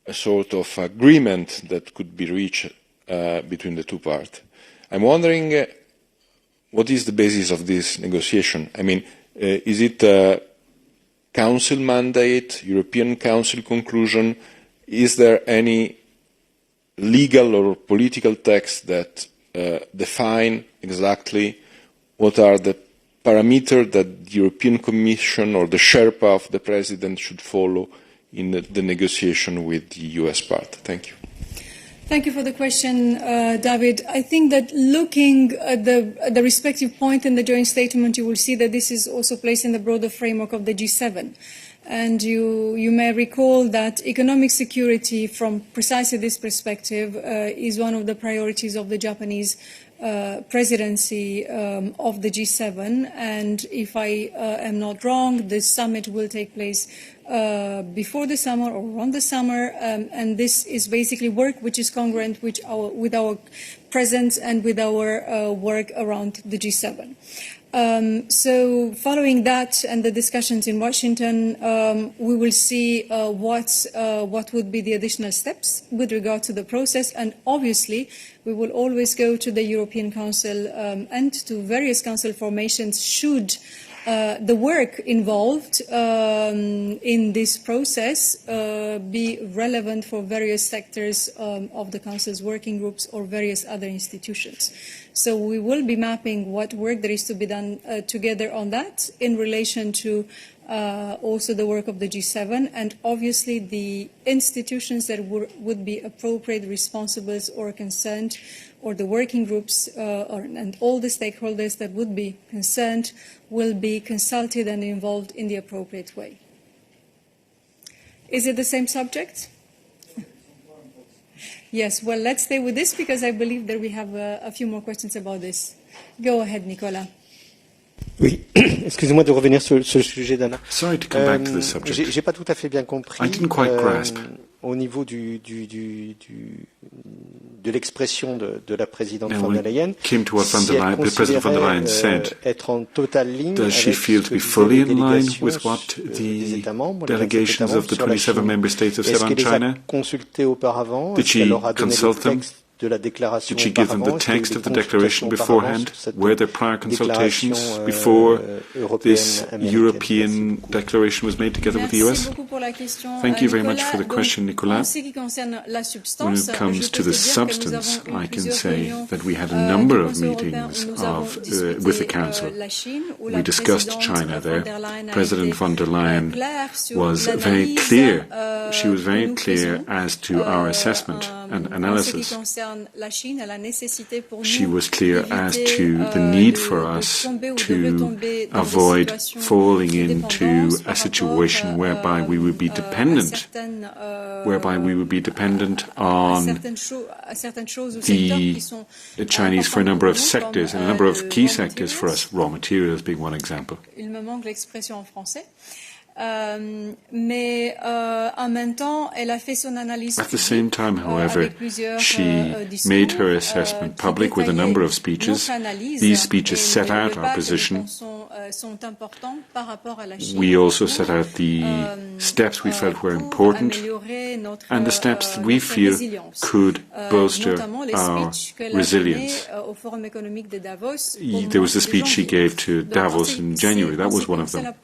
a sort of agreement that could be reached between the two parts. I'm wondering what is the basis of this negotiation? I mean, is it a Council mandate, European Council conclusion? Is there any legal or political text that define exactly what are the parameters that the European Commission or the Sherpa of the President should follow in the negotiation with the US part? Thank you.
Thank you for the question, David. I think that looking at the respective point in the joint statement, you will see that this is also placed in the broader framework of the G7. And you may recall that economic security from precisely this perspective is one of the priorities of the Japanese presidency of the G7. And if I am not wrong, this summit will take place before the summer or around the summer, and this is basically work which is congruent with our presence and with our work around the G7. So following that and the discussions in Washington, we will see what would be the additional steps with regard to the process, and obviously we will always go to the European Council and to various council formations should the work involved in this process be relevant for various sectors of the Council's working groups or various other institutions. So we will be mapping what work there is to be done together on that in relation to also the work of the G7 and obviously the institutions that would be appropriate, responsible or concerned, or the working groups and all the stakeholders that would be concerned will be consulted and involved in the appropriate way. Is it the same subject? Yes, well, let's stay with this because I believe that we have a few more questions about this. Go ahead, Nicolas.
Oui, excusez-moi de revenir sur le sujet d'Anna.
Sorry to come back to this subject.
J'ai pas tout à fait bien compris.
I didn't quite grasp.
Au niveau de l'expression de la présidente von der Leyen,
President von der Leyen said,
être en totale ligne
does she feel to be fully in line with what the delegations of the 27 member states have said on China? Did she consult them? Did she give them the text of the declaration beforehand? Were there prior consultations before this European declaration was made together with the US? Thank you very much for the question, Nicolas. When it comes to the substance, I can say that we had a number of meetings with the Council. We discussed China there. President von der Leyen was very clear. She was very clear as to our assessment and analysis. She was clear as to the need for us to avoid falling into a situation whereby we would be dependent on the Chinese for a number of sectors, and a number of key sectors for us, raw materials being one example. At the same time, however, she made her assessment public with a number of speeches. These speeches set out our position We also set out the steps we felt were important and the steps that we feel could bolster our resilience. There was the speech she gave to Davos in January. That was one of them.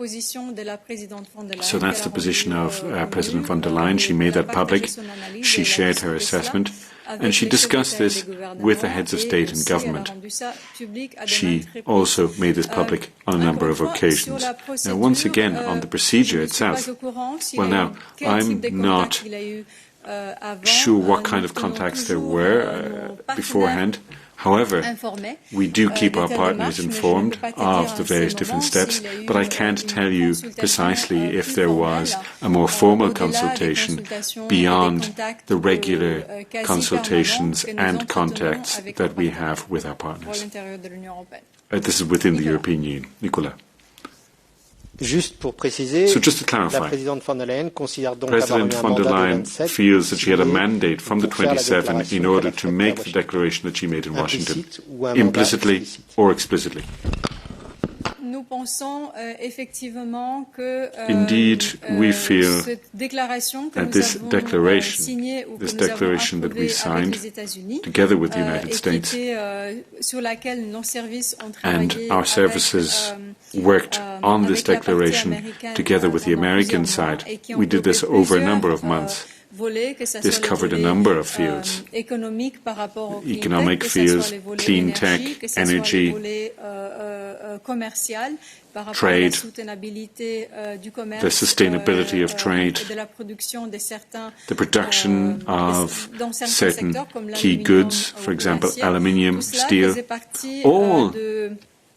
So that's the position of President von der Leyen. She made that public. She shared her assessment. And she discussed this with the heads of state and government. She also made this public on a number of occasions. Now, once again, on the procedure itself, well, now, I'm not sure what kind of contacts there were beforehand. However, we do keep our partners informed of the various different steps, but I can't tell you precisely if there was a more formal consultation beyond the regular consultations and contacts that we have with our partners. This is within the European Union. Nicolas.
Juste pour préciser,
so just to clarify,
la présidente von der Leyen considère donc
President von der Leyen feels that she had a mandate from the 27 in order to make the declaration that she made in Washington, implicitly or explicitly. Indeed, we feel that this declaration that we signed together with the United States and our services worked on this declaration together with the American side. We did this over a number of months. This covered a number of fields, economic fields, clean tech, energy, trade, the sustainability of trade, the production of certain key goods, for example, aluminium, steel. All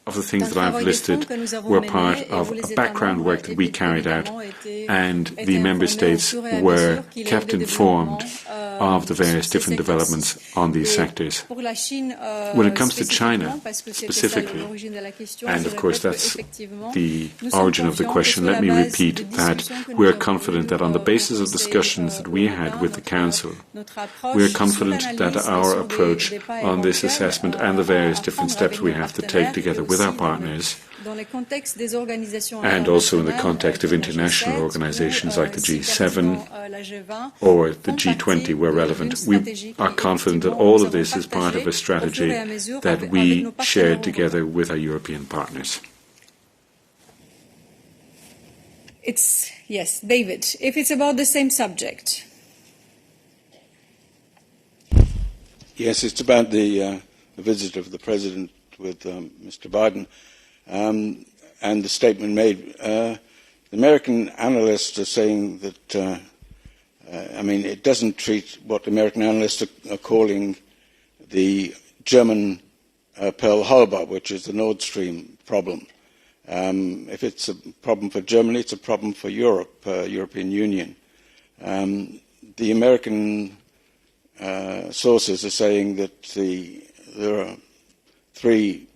of the things that I've listed were part of a background work that we carried out, and the member states were kept informed of the various different developments on these sectors. When it comes to China specifically, and of course that's the origin of the question, let me repeat that we are confident that on the basis of discussions that we had with the Council, we are confident that our approach on this assessment and the various different steps we have to take together with our partners, and also in the context of international organizations like the G7 or the G20 where relevant, we are confident that all of this is part of a strategy that we shared together with our European partners.
Yes, David, if it's about the same subject.
Yes, it's about the visit of the President with Mr. Biden. And the statement made. The American analysts are saying that, it doesn't treat what the American analysts are calling the German Pearl Harbor, which is the Nord Stream problem. If it's a problem for Germany, it's a problem for Europe, European Union. The American sources are saying that there are three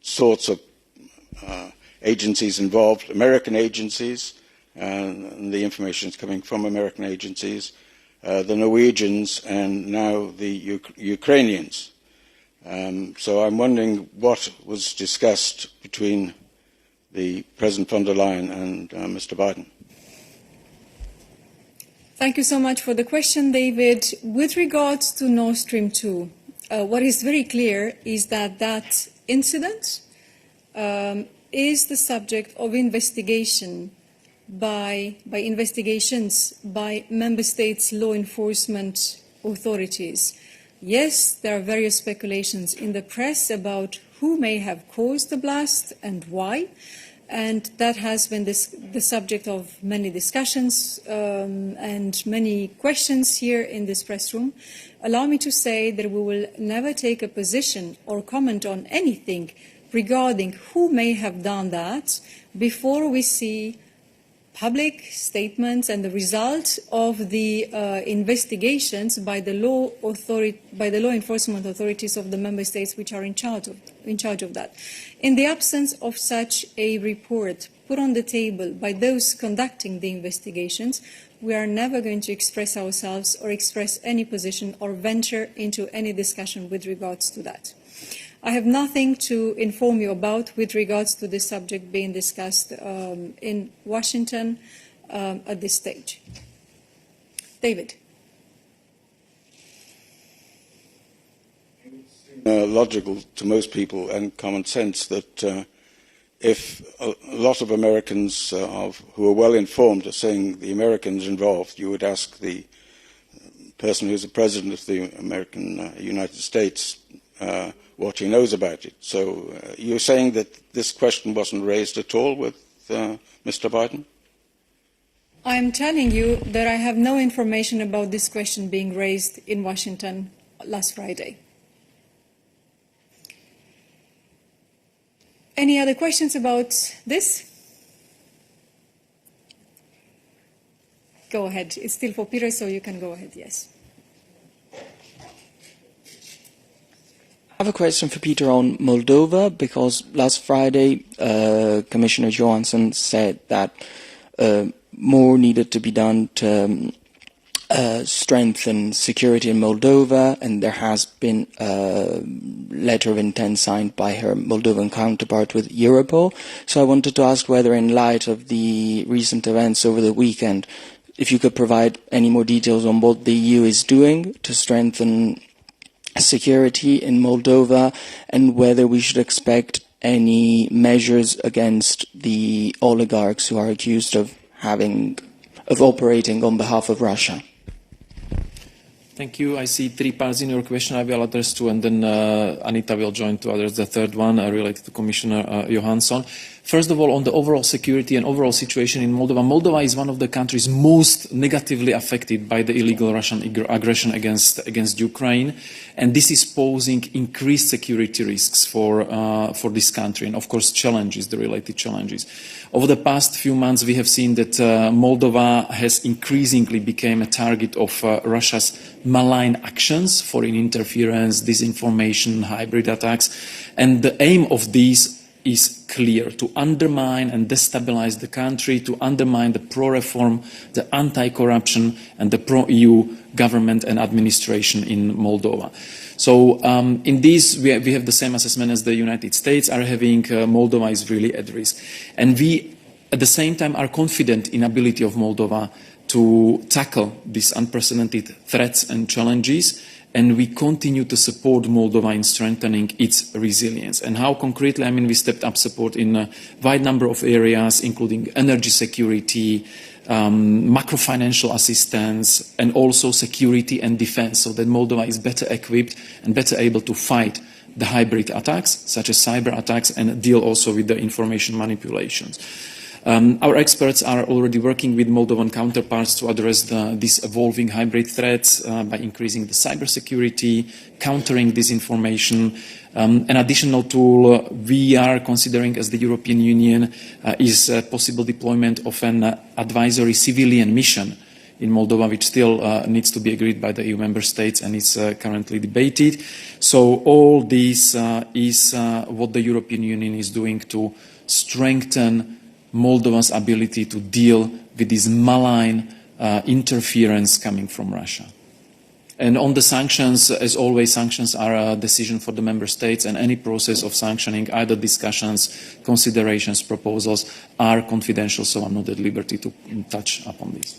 sorts of agencies involved, American agencies, and the information is coming from American agencies, the Norwegians, and now the Ukrainians. So I'm wondering what was discussed between the President von der Leyen and Mr. Biden.
Thank you so much for the question, David. With regards to Nord Stream 2, what is very clear is that that incident is the subject of investigation by investigations by member states' law enforcement authorities. Yes, there are various speculations in the press about who may have caused the blast and why, and that has been the subject of many discussions and many questions here in this press room. Allow me to say that we will never take a position or comment on anything regarding who may have done that before we see public statements and the result of the investigations by the law enforcement authorities of the member states which are in charge of that. In the absence of such a report put on the table by those conducting the investigations, we are never going to express ourselves or express any position or venture into any discussion with regards to that. I have nothing to inform you about with regards to this subject being discussed in Washington at this stage. David.
Logical to most people and common sense that if a lot of Americans who are well informed are saying the Americans involved, you would ask the person who's the president of the United States what he knows about it. So you're saying that this question wasn't raised at all with Mr. Biden?
I'm telling you that I have no information about this question being raised in Washington last Friday. Any other questions about this? Go ahead. It's still for Peter, so you can go ahead, yes.
I have a question for Peter on Moldova, because last Friday Commissioner Johansson said that more needed to be done to strengthen security in Moldova, and there has been a letter of intent signed by her Moldovan counterpart with Europol. So I wanted to ask whether, in light of the recent events over the weekend, if you could provide any more details on what the EU is doing to strengthen security in Moldova, and whether we should expect any measures against the oligarchs who are accused of operating on behalf of Russia.
Thank you. I see three parts in your question. I will address two, and then Anita will join to address the third one related to Commissioner Johansson. First of all, on the overall security and overall situation in Moldova, Moldova is one of the countries most negatively affected by the illegal Russian aggression against Ukraine, and this is posing increased security risks for this country, and of course challenges, the related challenges. Over the past few months, we have seen that Moldova has increasingly become a target of Russia's malign actions, foreign interference, disinformation, hybrid attacks, and the aim of these is clear: to undermine and destabilize the country, to undermine the pro-reform, the anti-corruption, and the pro-EU government and administration in Moldova. So in this, we have the same assessment as the United States are having. Moldova is really at risk. And we, at the same time, are confident in the ability of Moldova to tackle these unprecedented threats and challenges, and we continue to support Moldova in strengthening its resilience. And how concretely? I mean, we stepped up support in a wide number of areas, including energy security, macro-financial assistance, and also security and defense, so that Moldova is better equipped and better able to fight the hybrid attacks, such as cyber attacks, and deal also with the information manipulations. Our experts are already working with Moldovan counterparts to address these evolving hybrid threats by increasing the cybersecurity, countering disinformation. An additional tool we are considering as the European Union is possible deployment of an advisory civilian mission in Moldova, which still needs to be agreed by the EU member states, and is currently debated. So all this is what the European Union is doing to strengthen Moldova's ability to deal with this malign interference coming from Russia. And on the sanctions, as always, sanctions are a decision for the member states, and any process of sanctioning, either discussions, considerations, proposals, are confidential, so I'm not at liberty to touch upon this.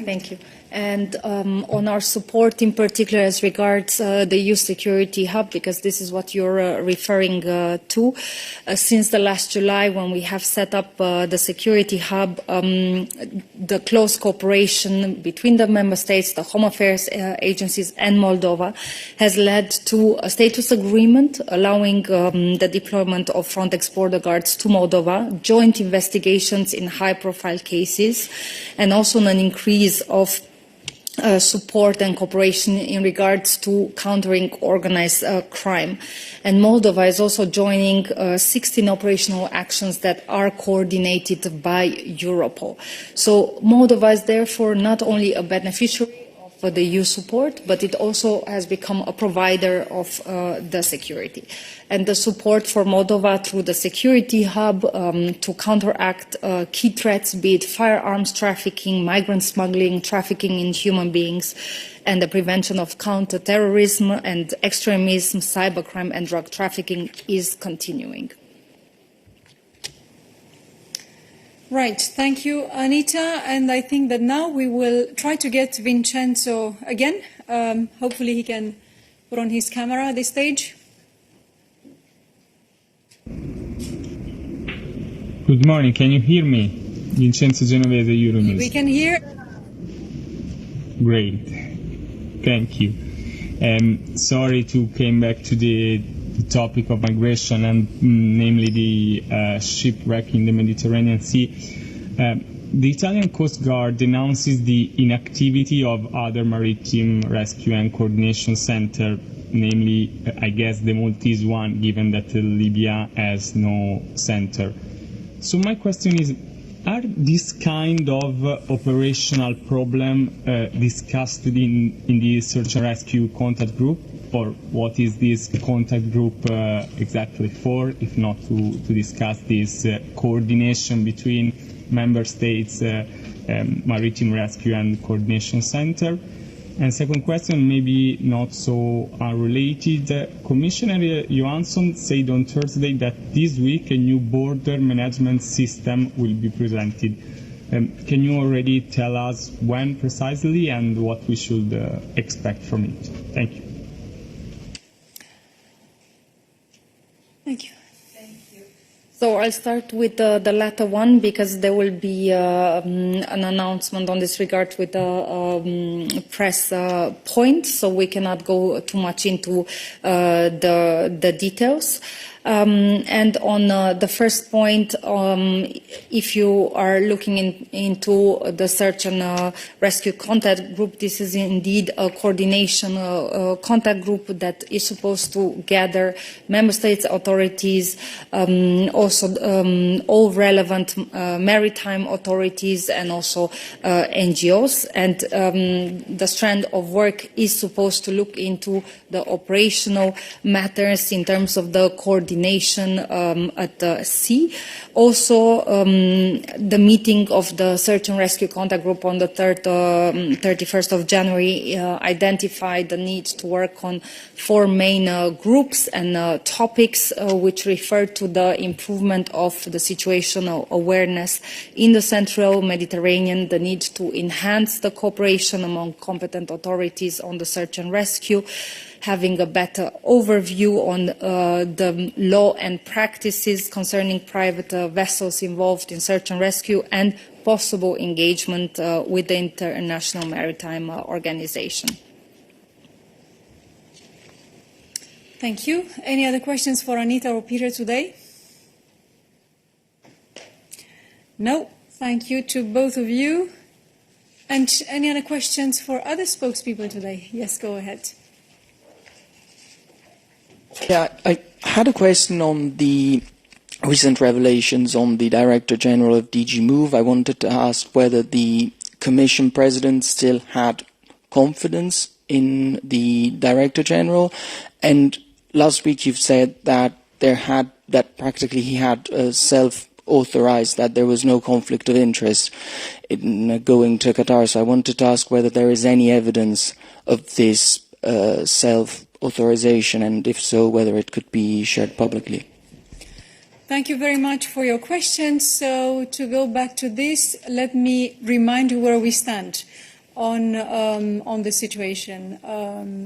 Thank you. And on our support, in particular, as regards the EU Security Hub, because this is what you're referring to, since the last July, when we have set up the Security Hub, the close cooperation between the member states, the Home Affairs agencies, and Moldova has led to a status agreement allowing the deployment of Frontex border guards to Moldova, joint investigations in high-profile cases, and also an increase of support and cooperation in regards to countering organized crime. And Moldova is also joining 16 operational actions that are coordinated by Europol. So Moldova is therefore not only a beneficiary of the EU support, but it also has become a provider of the security. And the support for Moldova through the security hub to counteract key threats, be it firearms trafficking, migrant smuggling, trafficking in human beings, and the prevention of counter-terrorism and extremism, cybercrime and drug trafficking is continuing.
Right, thank you, Anita. And I think that now we will try to get Vincenzo again. Hopefully he can put on his camera at this stage.
Good morning, can you hear me? Vincenzo Genovese, Euronews.
We can hear.
Great, thank you. Sorry to come back to the topic of migration and namely the shipwreck in the Mediterranean Sea. The Italian Coast Guard denounces the inactivity of other maritime rescue and coordination centers, namely, I guess, the Maltese one, given that Libya has no center. So my question is, are this kind of operational problem discussed in the search and rescue contact group? Or what is this contact group exactly for, if not to discuss this coordination between member states, maritime rescue and coordination center? And second question, maybe not so unrelated. Commissioner Johansson said on Thursday that this week a new border management system will be presented. Can you already tell us when precisely and what we should expect from it? Thank you.
Thank you.
So I'll start with the latter one because there will be an announcement on this regard with the press point, so we cannot go too much into the details. And on the first point, if you are looking into the search and rescue contact group, this is indeed a coordination contact group that is supposed to gather member states, authorities, also all relevant maritime authorities and also NGOs. And the strand of work is supposed to look into the operational matters in terms of the coordination at the sea. Also, the meeting of the search and rescue contact group on the 31st of January identified the need to work on 4 main groups and topics which refer to the improvement of the situational awareness in the central Mediterranean, the need to enhance the cooperation among competent authorities on the search and rescue, having a better overview on the law and practices concerning private vessels involved in search and rescue, and possible engagement with the International Maritime Organization.
Thank you. Any other questions for Anita or Peter today? No. Thank you to both of you. And any other questions for other spokespeople today? Yes, go ahead.
Yeah, I had a question on the recent revelations on the Director General of DG Move. I wanted to ask whether the Commission President still had confidence in the Director General. And last week you've said that practically he had self-authorized, that there was no conflict of interest in going to Qatar. So I wanted to ask whether there is any evidence of this self-authorization, and if so, whether it could be shared publicly.
Thank you very much for your question. So to go back to this, let me remind you where we stand on the situation.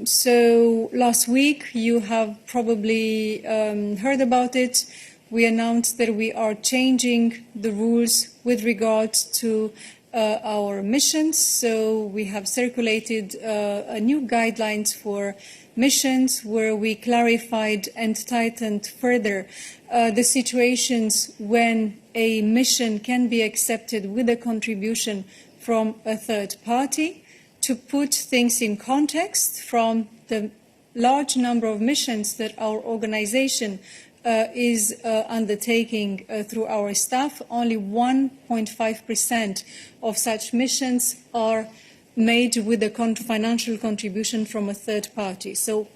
So last week, you have probably heard about it. We announced that we are changing the rules with regards to our missions. So we have circulated a new guidelines for missions where we clarified and tightened further the situations when a mission can be accepted with a contribution from a third party, to put things in context from the large number of missions that our organization is undertaking through our staff. Only 1.5% of such missions are made with a financial contribution from a third party. So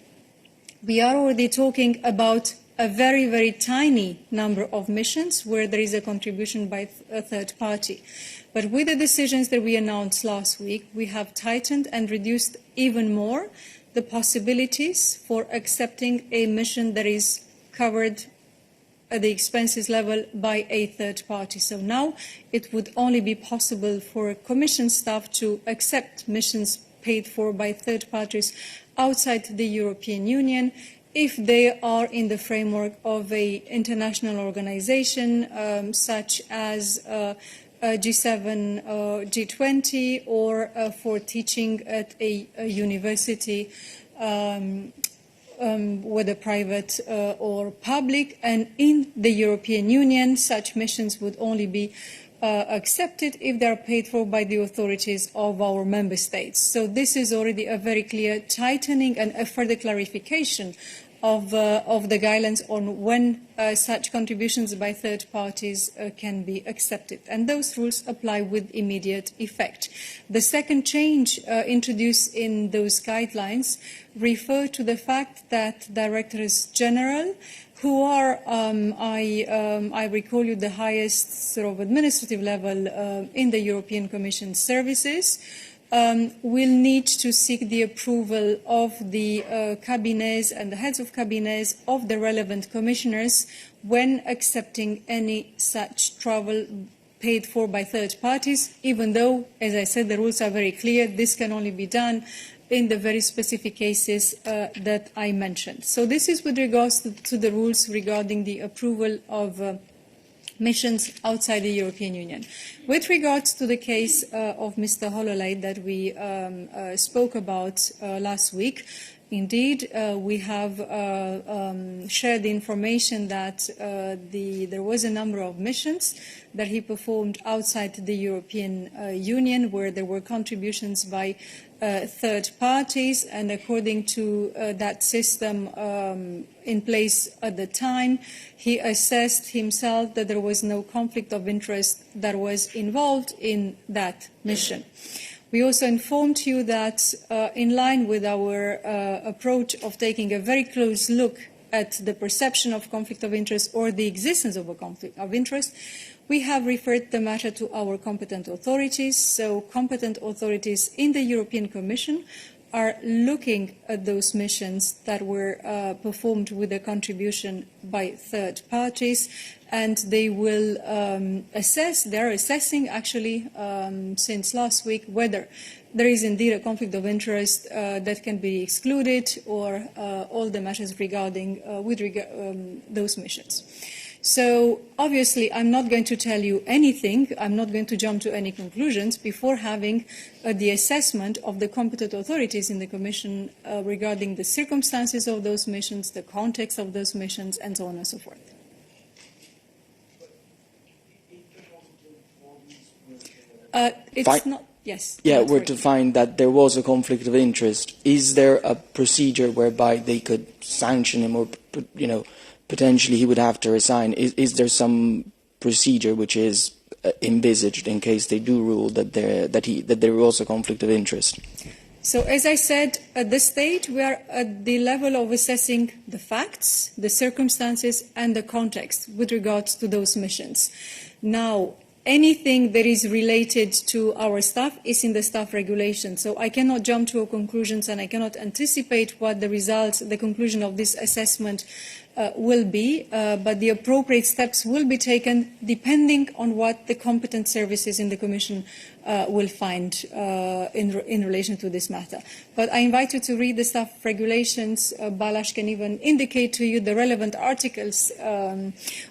we are already talking about a very, very tiny number of missions where there is a contribution by a third party. But with the decisions that we announced last week, we have tightened and reduced even more the possibilities for accepting a mission that is covered at the expenses level by a third party. So now it would only be possible for Commission staff to accept missions paid for by third parties outside the European Union if they are in the framework of an international organization such as G7, G20, or for teaching at a university, whether private or public. And in the European Union, such missions would only be accepted if they are paid for by the authorities of our member states. So this is already a very clear tightening and a further clarification of the guidelines on when such contributions by third parties can be accepted. And those rules apply with immediate effect. The second change introduced in those guidelines refer to the fact that Directors General, who are, I recall you, the highest sort of administrative level in the European Commission services, will need to seek the approval of the cabinets and the heads of cabinets of the relevant commissioners when accepting any such travel paid for by third parties, even though, as I said, the rules are very clear. This can only be done in the very specific cases that I mentioned. So this is with regards to the rules regarding the approval of missions outside the European Union. With regards to the case of Mr. Hololei that we spoke about last week, indeed, we have shared the information that there was a number of missions that he performed outside the European Union where there were contributions by third parties, and according to that system in place at the time, he assessed himself that there was no conflict of interest that was involved in that mission. We also informed you that in line with our approach of taking a very close look at the perception of conflict of interest or the existence of a conflict of interest, we have referred the matter to our competent authorities. So competent authorities in the European Commission are looking at those missions that were performed with a contribution by third parties, and they will they're assessing actually since last week whether there is indeed a conflict of interest that can be excluded, or all the matters regarding those missions. So obviously I'm not going to tell you anything, I'm not going to jump to any conclusions before having the assessment of the competent authorities in the Commission regarding the circumstances of those missions, the context of those missions, and so on and so forth. It's not, yes.
Yeah, we're to find that there was a conflict of interest. Is there a procedure whereby they could sanction him, or, you know, potentially he would have to resign? Is there some procedure which is envisaged in case they do rule that there was a conflict of interest?
So as I said, at this stage we are at the level of assessing the facts, the circumstances and the context with regards to those missions. Now, anything that is related to our staff is in the staff regulation. So I cannot jump to conclusions and I cannot anticipate what the results, the conclusion of this assessment will be, but the appropriate steps will be taken depending on what the competent services in the Commission will find in relation to this matter. But I invite you to read the staff regulations. Balázs can even indicate to you the relevant articles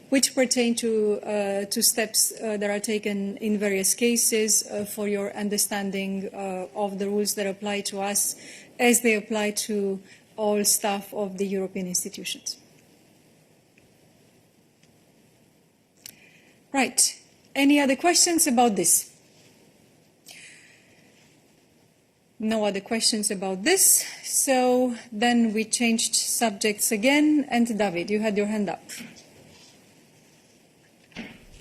which pertain to steps that are taken in various cases for your understanding of the rules that apply to us as they apply to all staff of the European institutions. Right. Any other questions about this? No other questions about this. So then we changed subjects again. And David, you had your hand up.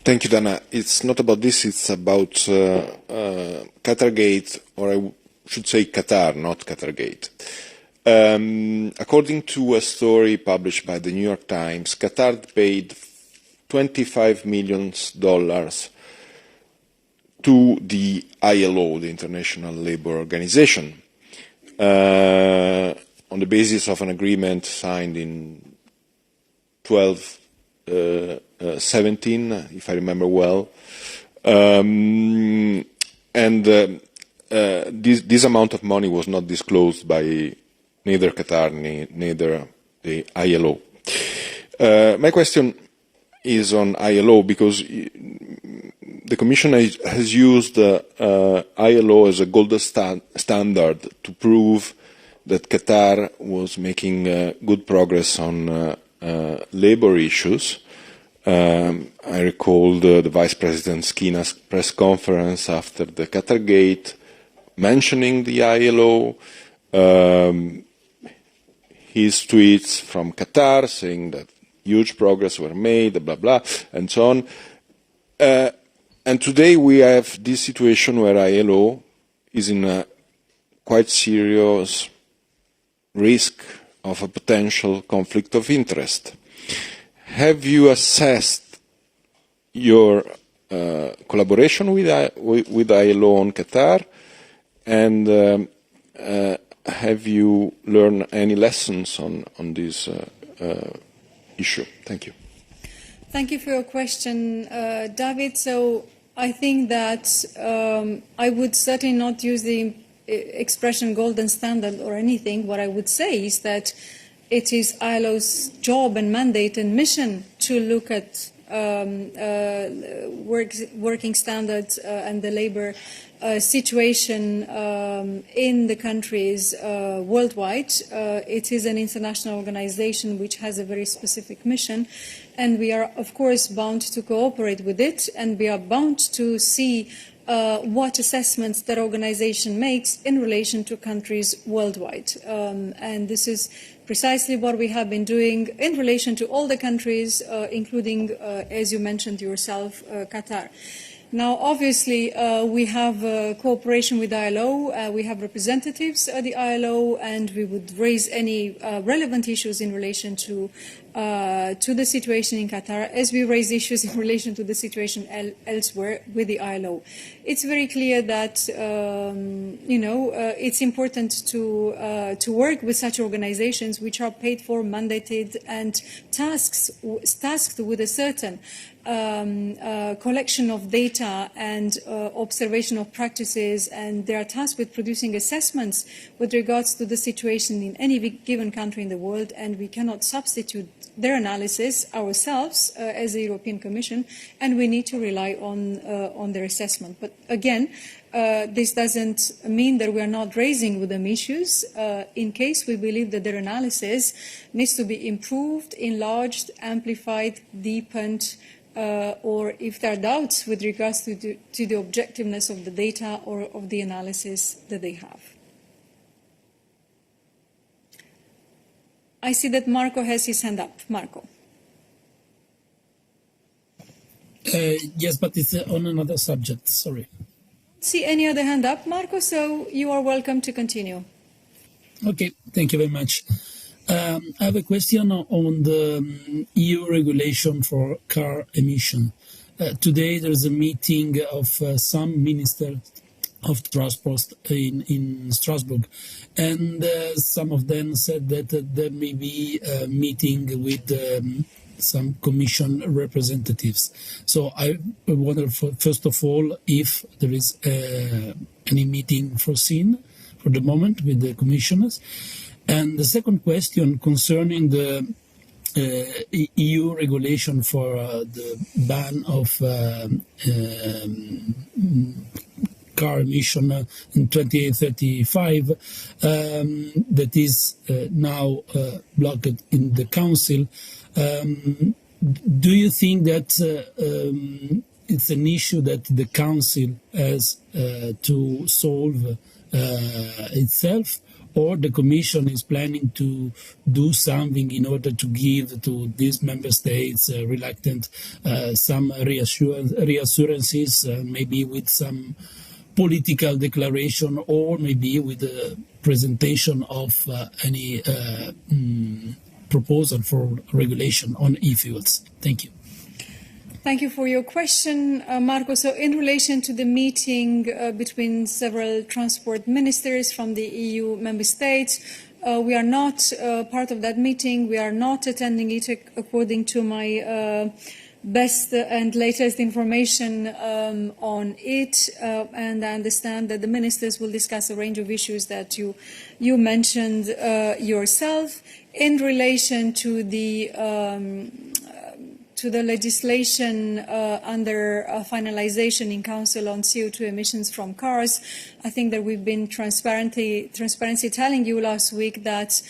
Thank you, Dana. It's not about this. It's about Qatargate, or should say Qatar, not Qatargate. According to a story published by the New York Times, Qatar paid $25 million to the ILO, the International Labour Organization, on the basis of an agreement signed in 17, if I remember well. This amount of money was not disclosed by neither Qatar, neither the ILO. My question is on ILO, because the Commission has used ILO as a gold standard to prove that Qatar was making good progress on labor issues. I recall the Vice President Skina's press conference after the Qatargate, mentioning the ILO, his tweets from Qatar saying that huge progress were made, blah, blah, and so on. And today we have this situation where ILO is in a quite serious risk of a potential conflict of interest. Have you assessed your collaboration with ILO on Qatar, and have you learned any lessons on this issue? Thank you.
Thank you for your question, David. So I think that I would certainly not use the expression golden standard or anything. What I would say is that it is ILO's job and mandate and mission to look at working standards and the labor situation in the countries worldwide. It is an international organization which has a very specific mission, and we are, of course, bound to cooperate with it, and we are bound to see what assessments that organization makes in relation to countries worldwide. And this is precisely what we have been doing in relation to all the countries, including, as you mentioned yourself, Qatar. Now, obviously, we have cooperation with ILO. We have representatives at the ILO, and we would raise any relevant issues in relation to the situation in Qatar, as we raise issues in relation to the situation elsewhere with the ILO. It's very clear that it's important to work with such organizations which are paid for, mandated, and tasked with a certain collection of data and observation of practices, and they are tasked with producing assessments with regards to the situation in any given country in the world, and we cannot substitute their analysis ourselves as the European Commission, and we need to rely on their assessment. But again, this doesn't mean that we are not raising with them issues in case we believe that their analysis needs to be improved, enlarged, amplified, deepened, or if there are doubts with regards to the objectiveness of the data or of the analysis that they have. I see that Marco has his hand up. Marco.
Yes, but it's on another subject, sorry.
See any other hand up, Marco, so you are welcome to continue.
Okay, thank you very much. I have a question on the EU regulation for car emission. Today there's a meeting of some ministers of transport in Strasbourg, and some of them said that there may be a meeting with some Commission representatives. So I wonder, first of all, if there is any meeting foreseen for the moment with the commissioners. And the second question concerning the EU regulation for the ban of car emission in 2035 that is now blocked in the Council. Do you think that it's an issue that the Council has to solve itself, or the Commission is planning to do something in order to give to these member states reluctant some reassurances, maybe with some political declaration or maybe with the presentation of any proposal for regulation on e-fuels. Thank you.
Thank you for your question, Marco. So in relation to the meeting between several transport ministers from the EU member states, we are not part of that meeting. We are not attending it according to my best and latest information on it. And I understand that the ministers will discuss a range of issues that you mentioned yourself in relation to the legislation under finalization in Council on CO2 emissions from cars. I think that we've been transparency telling you last week that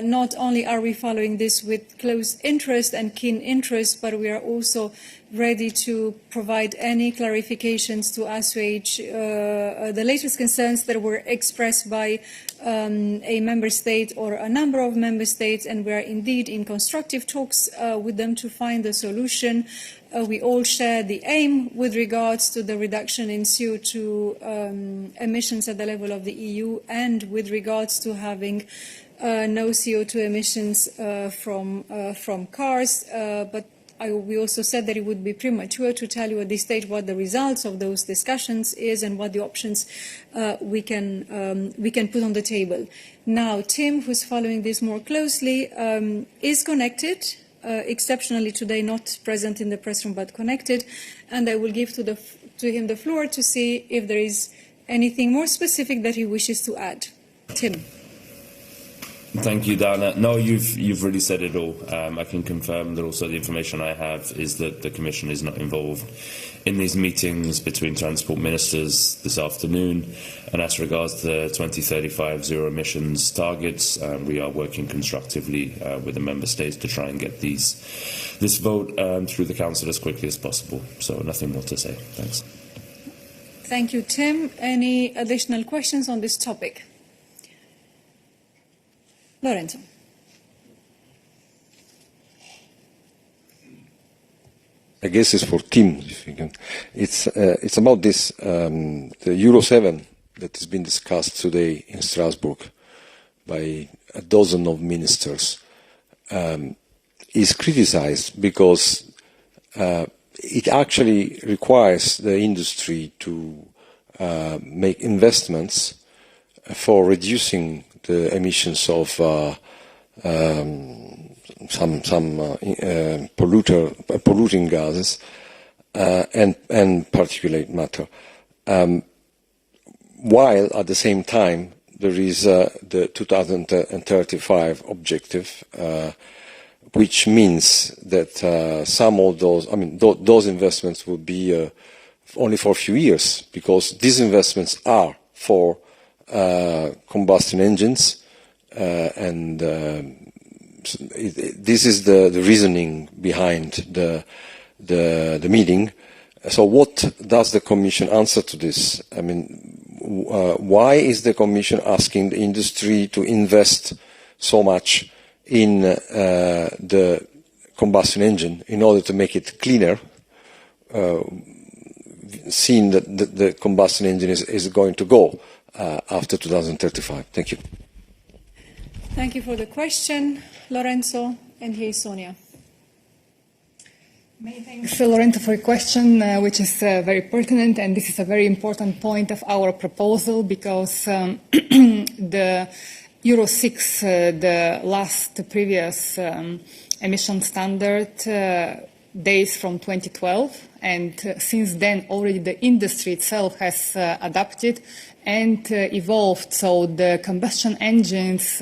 not only are we following this with close interest and keen interest, but we are also ready to provide any clarifications to assuage the latest concerns that were expressed by a member state or a number of member states, and we are indeed in constructive talks with them to find a solution. We all share the aim with regards to the reduction in CO2 emissions at the level of the EU and with regards to having no CO2 emissions from cars, but we also said that it would be premature to tell you at this stage what the results of those discussions is and what the options we can put on the table. Now, Tim, who's following this more closely, is connected, exceptionally today not present in the press room but connected, and I will give to him the floor to see if there is anything more specific that he wishes to add. Tim.
Thank you, Dana. No, you've really said it all. I can confirm that also the information I have is that the Commission is not involved in these meetings between transport ministers this afternoon. And as regards the 2035 zero emissions targets, we are working constructively with the member states to try and get this vote through the Council as quickly as possible. So nothing more to say. Thanks.
Thank you, Tim. Any additional questions on this topic? Lorenzo.
I guess it's for Tim, if you can. It's about this, the Euro 7 that has been discussed today in Strasbourg by a dozen of ministers is criticized because it actually requires the industry to make investments for reducing the emissions of some polluting gases and particulate matter, while at the same time there is the 2035 objective, which means that some of those, those investments will be only for a few years, because these investments are for combustion engines, and this is the reasoning behind the meeting. So what does the Commission answer to this? Why is the Commission asking the industry to invest so much in the combustion engine in order to make it cleaner, seeing that the combustion engine is going to go after 2035. Thank you.
Thank you for the question, Lorenzo. And here is Sonia.
Many thanks, Lorenzo, for your question, which is very pertinent, and this is a very important point of our proposal, because the Euro 6, the previous emission standard, dates from 2012, and since then already the industry itself has adapted and evolved. So the combustion engines,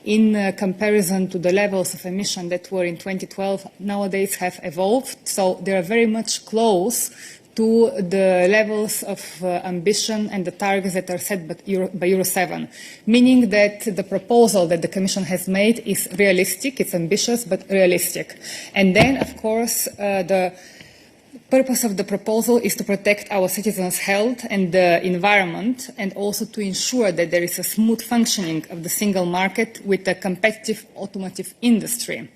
in comparison to the levels of emission that were in 2012, nowadays have evolved. So they are very much close to the levels of ambition and the targets that are set by Euro 7, meaning that the proposal that the Commission has made is realistic, it's ambitious, but realistic. And then, of course, the purpose of the proposal is to protect our citizens' health and the environment, and also to ensure that there is a smooth functioning of the single market with a competitive automotive industry.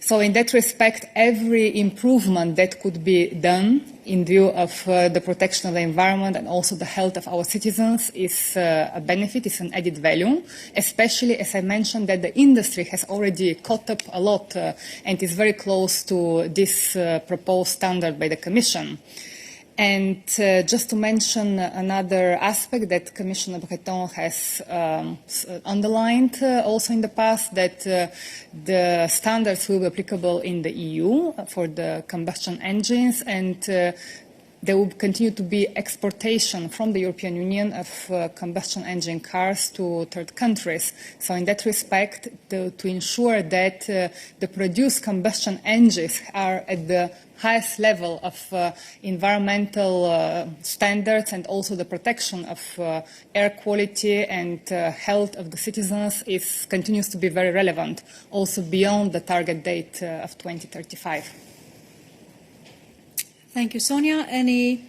So in that respect, every improvement that could be done in view of the protection of the environment and also the health of our citizens is a benefit, is an added value, especially, as I mentioned, that the industry has already caught up a lot and is very close to this proposed standard by the Commission. And just to mention another aspect that Commissioner Breton has underlined also in the past, that the standards will be applicable in the EU for the combustion engines, and there will continue to be exportation from the European Union of combustion engine cars to third countries. So in that respect, to ensure that the produced combustion engines are at the highest level of environmental standards and also the protection of air quality and health of the citizens continues to be very relevant, also beyond the target date of 2035.
Thank you, Sonia. Any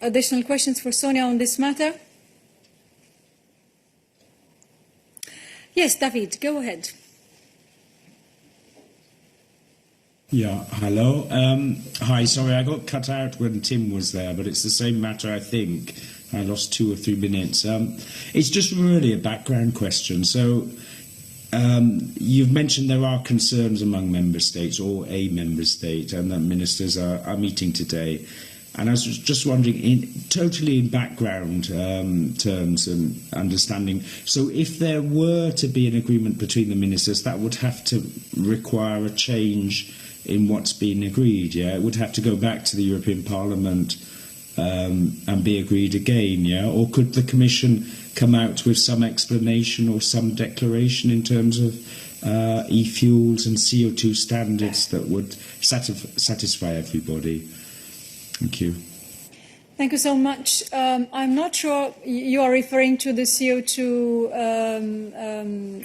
additional questions for Sonia on this matter? Yes, David, go ahead.
Yeah, hello. Hi, sorry, I got cut out when Tim was there, but it's the same matter, I think. I lost 2 or 3 minutes. It's just really a background question. So you've mentioned there are concerns among member states, or a member state, and that ministers are meeting today. And I was just wondering, totally in background terms and understanding, so if there were to be an agreement between the ministers, that would have to require a change in what's been agreed, yeah? It would have to go back to the European Parliament and be agreed again, yeah? Or could the Commission come out with some explanation or some declaration in terms of e-fuels and CO2 standards that would satisfy everybody? Thank you.
Thank you so much. I'm not sure you are referring to the CO2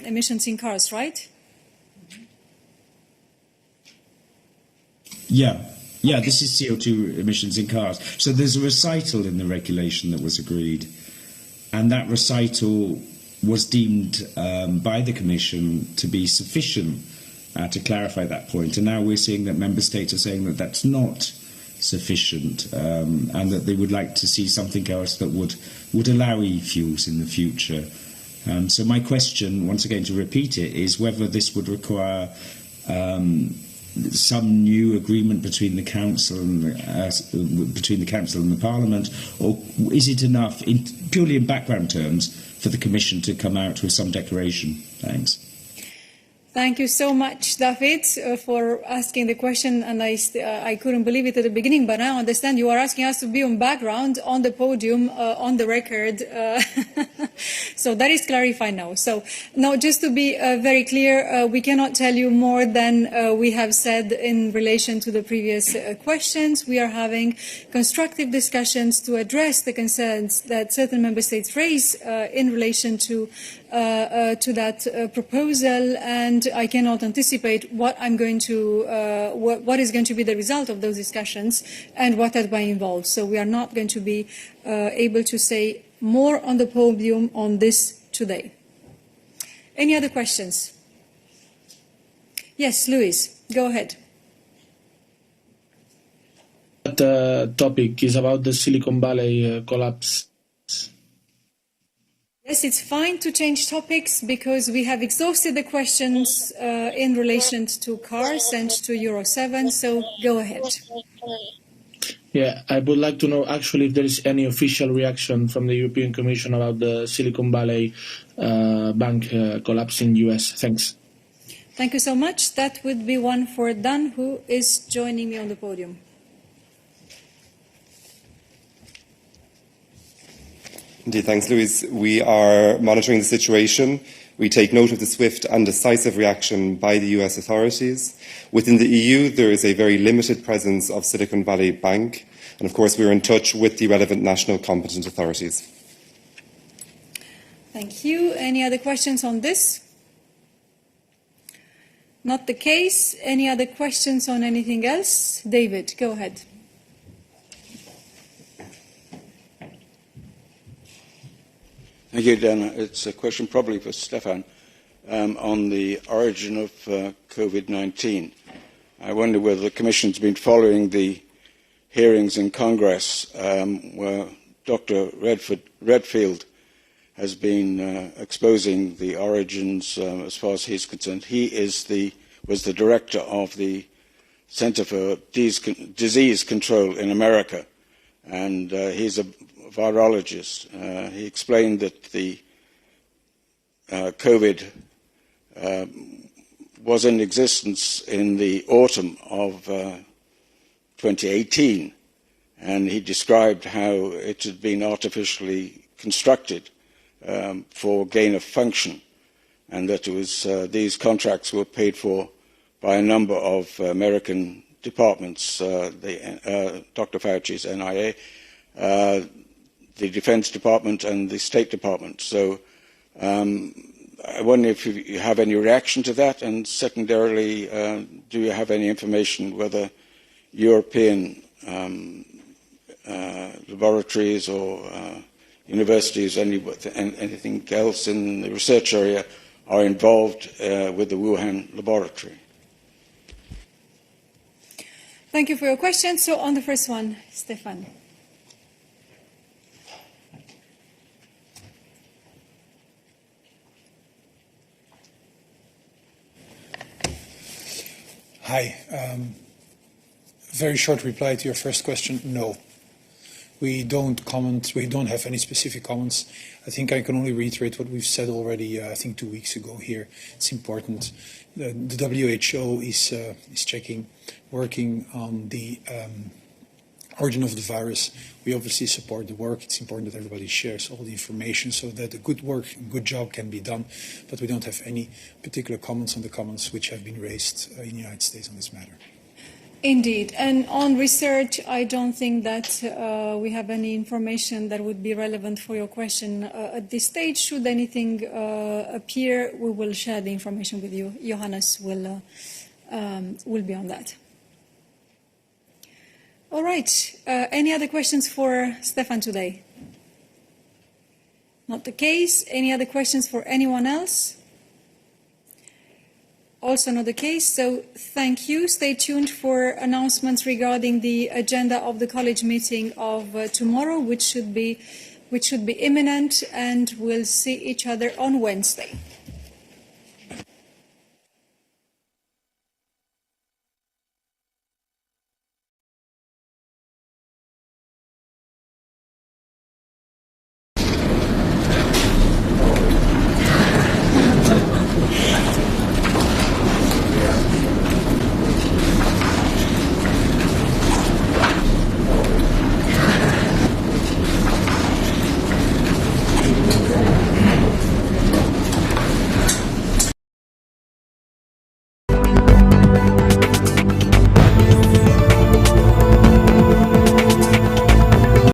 emissions in cars, right?
Yeah, this is CO2 emissions in cars. So there's a recital in the regulation that was agreed, and that recital was deemed by the Commission to be sufficient to clarify that point. And now we're seeing that member states are saying that that's not sufficient, and that they would like to see something else that would allow e-fuels in the future. So my question, once again to repeat it, is whether this would require some new agreement between the Council and the Parliament, or is it enough, purely in background terms, for the Commission to come out with some declaration? Thanks.
Thank you so much, David, for asking the question, and I couldn't believe it at the beginning, but now I understand you are asking us to be on background, on the podium, on the record, so that is clarified now. So, now, just to be very clear, we cannot tell you more than we have said in relation to the previous questions. We are having constructive discussions to address the concerns that certain member states raise in relation to that proposal, and I cannot anticipate what I'm going to, what is going to be the result of those discussions and what that might involve. So we are not going to be able to say more on the podium on this today. Any other questions? Yes, Luis, go ahead.
That topic is about the Silicon Valley collapse.
Yes, it's fine to change topics because we have exhausted the questions in relation to cars and to Euro 7, so go ahead.
Yeah, I would like to know actually if there is any official reaction from the European Commission about the Silicon Valley bank collapse in the US. Thanks.
Thank you so much. That would be one for Dan, who is joining me on the podium.
Indeed, thanks, Louise. We are monitoring the situation. We take note of the swift and decisive reaction by the US authorities. Within the EU, there is a very limited presence of Silicon Valley Bank, and of course we are in touch with the relevant national competent authorities.
Thank you. Any other questions on this? Not the case. Any other questions on anything else? David, go ahead.
Thank you, Dana. It's a question probably for Stefan. on the origin of COVID-19. I wonder whether the Commission's been following the hearings in Congress where Dr. Redfield has been exposing the origins as far as he's concerned. He was the director of the Center for Disease Control in America, and he's a virologist. He explained that the COVID was in existence in the autumn of 2018, and he described how it had been artificially constructed for gain of function, and that it was these contracts were paid for by a number of American departments, Dr. Fauci's NIA, the Defense Department and the State Department. So I wonder if you have any reaction to that, and secondarily, do you have any information whether European laboratories or universities, anything else in the research area are involved with the Wuhan laboratory?
Thank you for your question. So on the first one, Stefan.
Hi. Very short reply to your first question. No. We don't comment. We don't have any specific comments. I think I can only reiterate what we've said already, I think 2 weeks ago here. It's important. The WHO is checking, working on the origin of the virus. We obviously support the work. It's important that everybody shares all the information so that a good job can be done. But we don't have any particular comments on the comments which have been raised in the United States on this matter.
Indeed. And on research, I don't think that we have any information that would be relevant for your question at this stage. Should anything appear, we will share the information with you. Johannes will be on that. All right. Any other questions for Stefan today? Not the case. Any other questions for anyone else? Also not the case, so thank you. Stay tuned for announcements regarding the agenda of the college meeting of tomorrow, which should be imminent, and we'll see each other on Wednesday.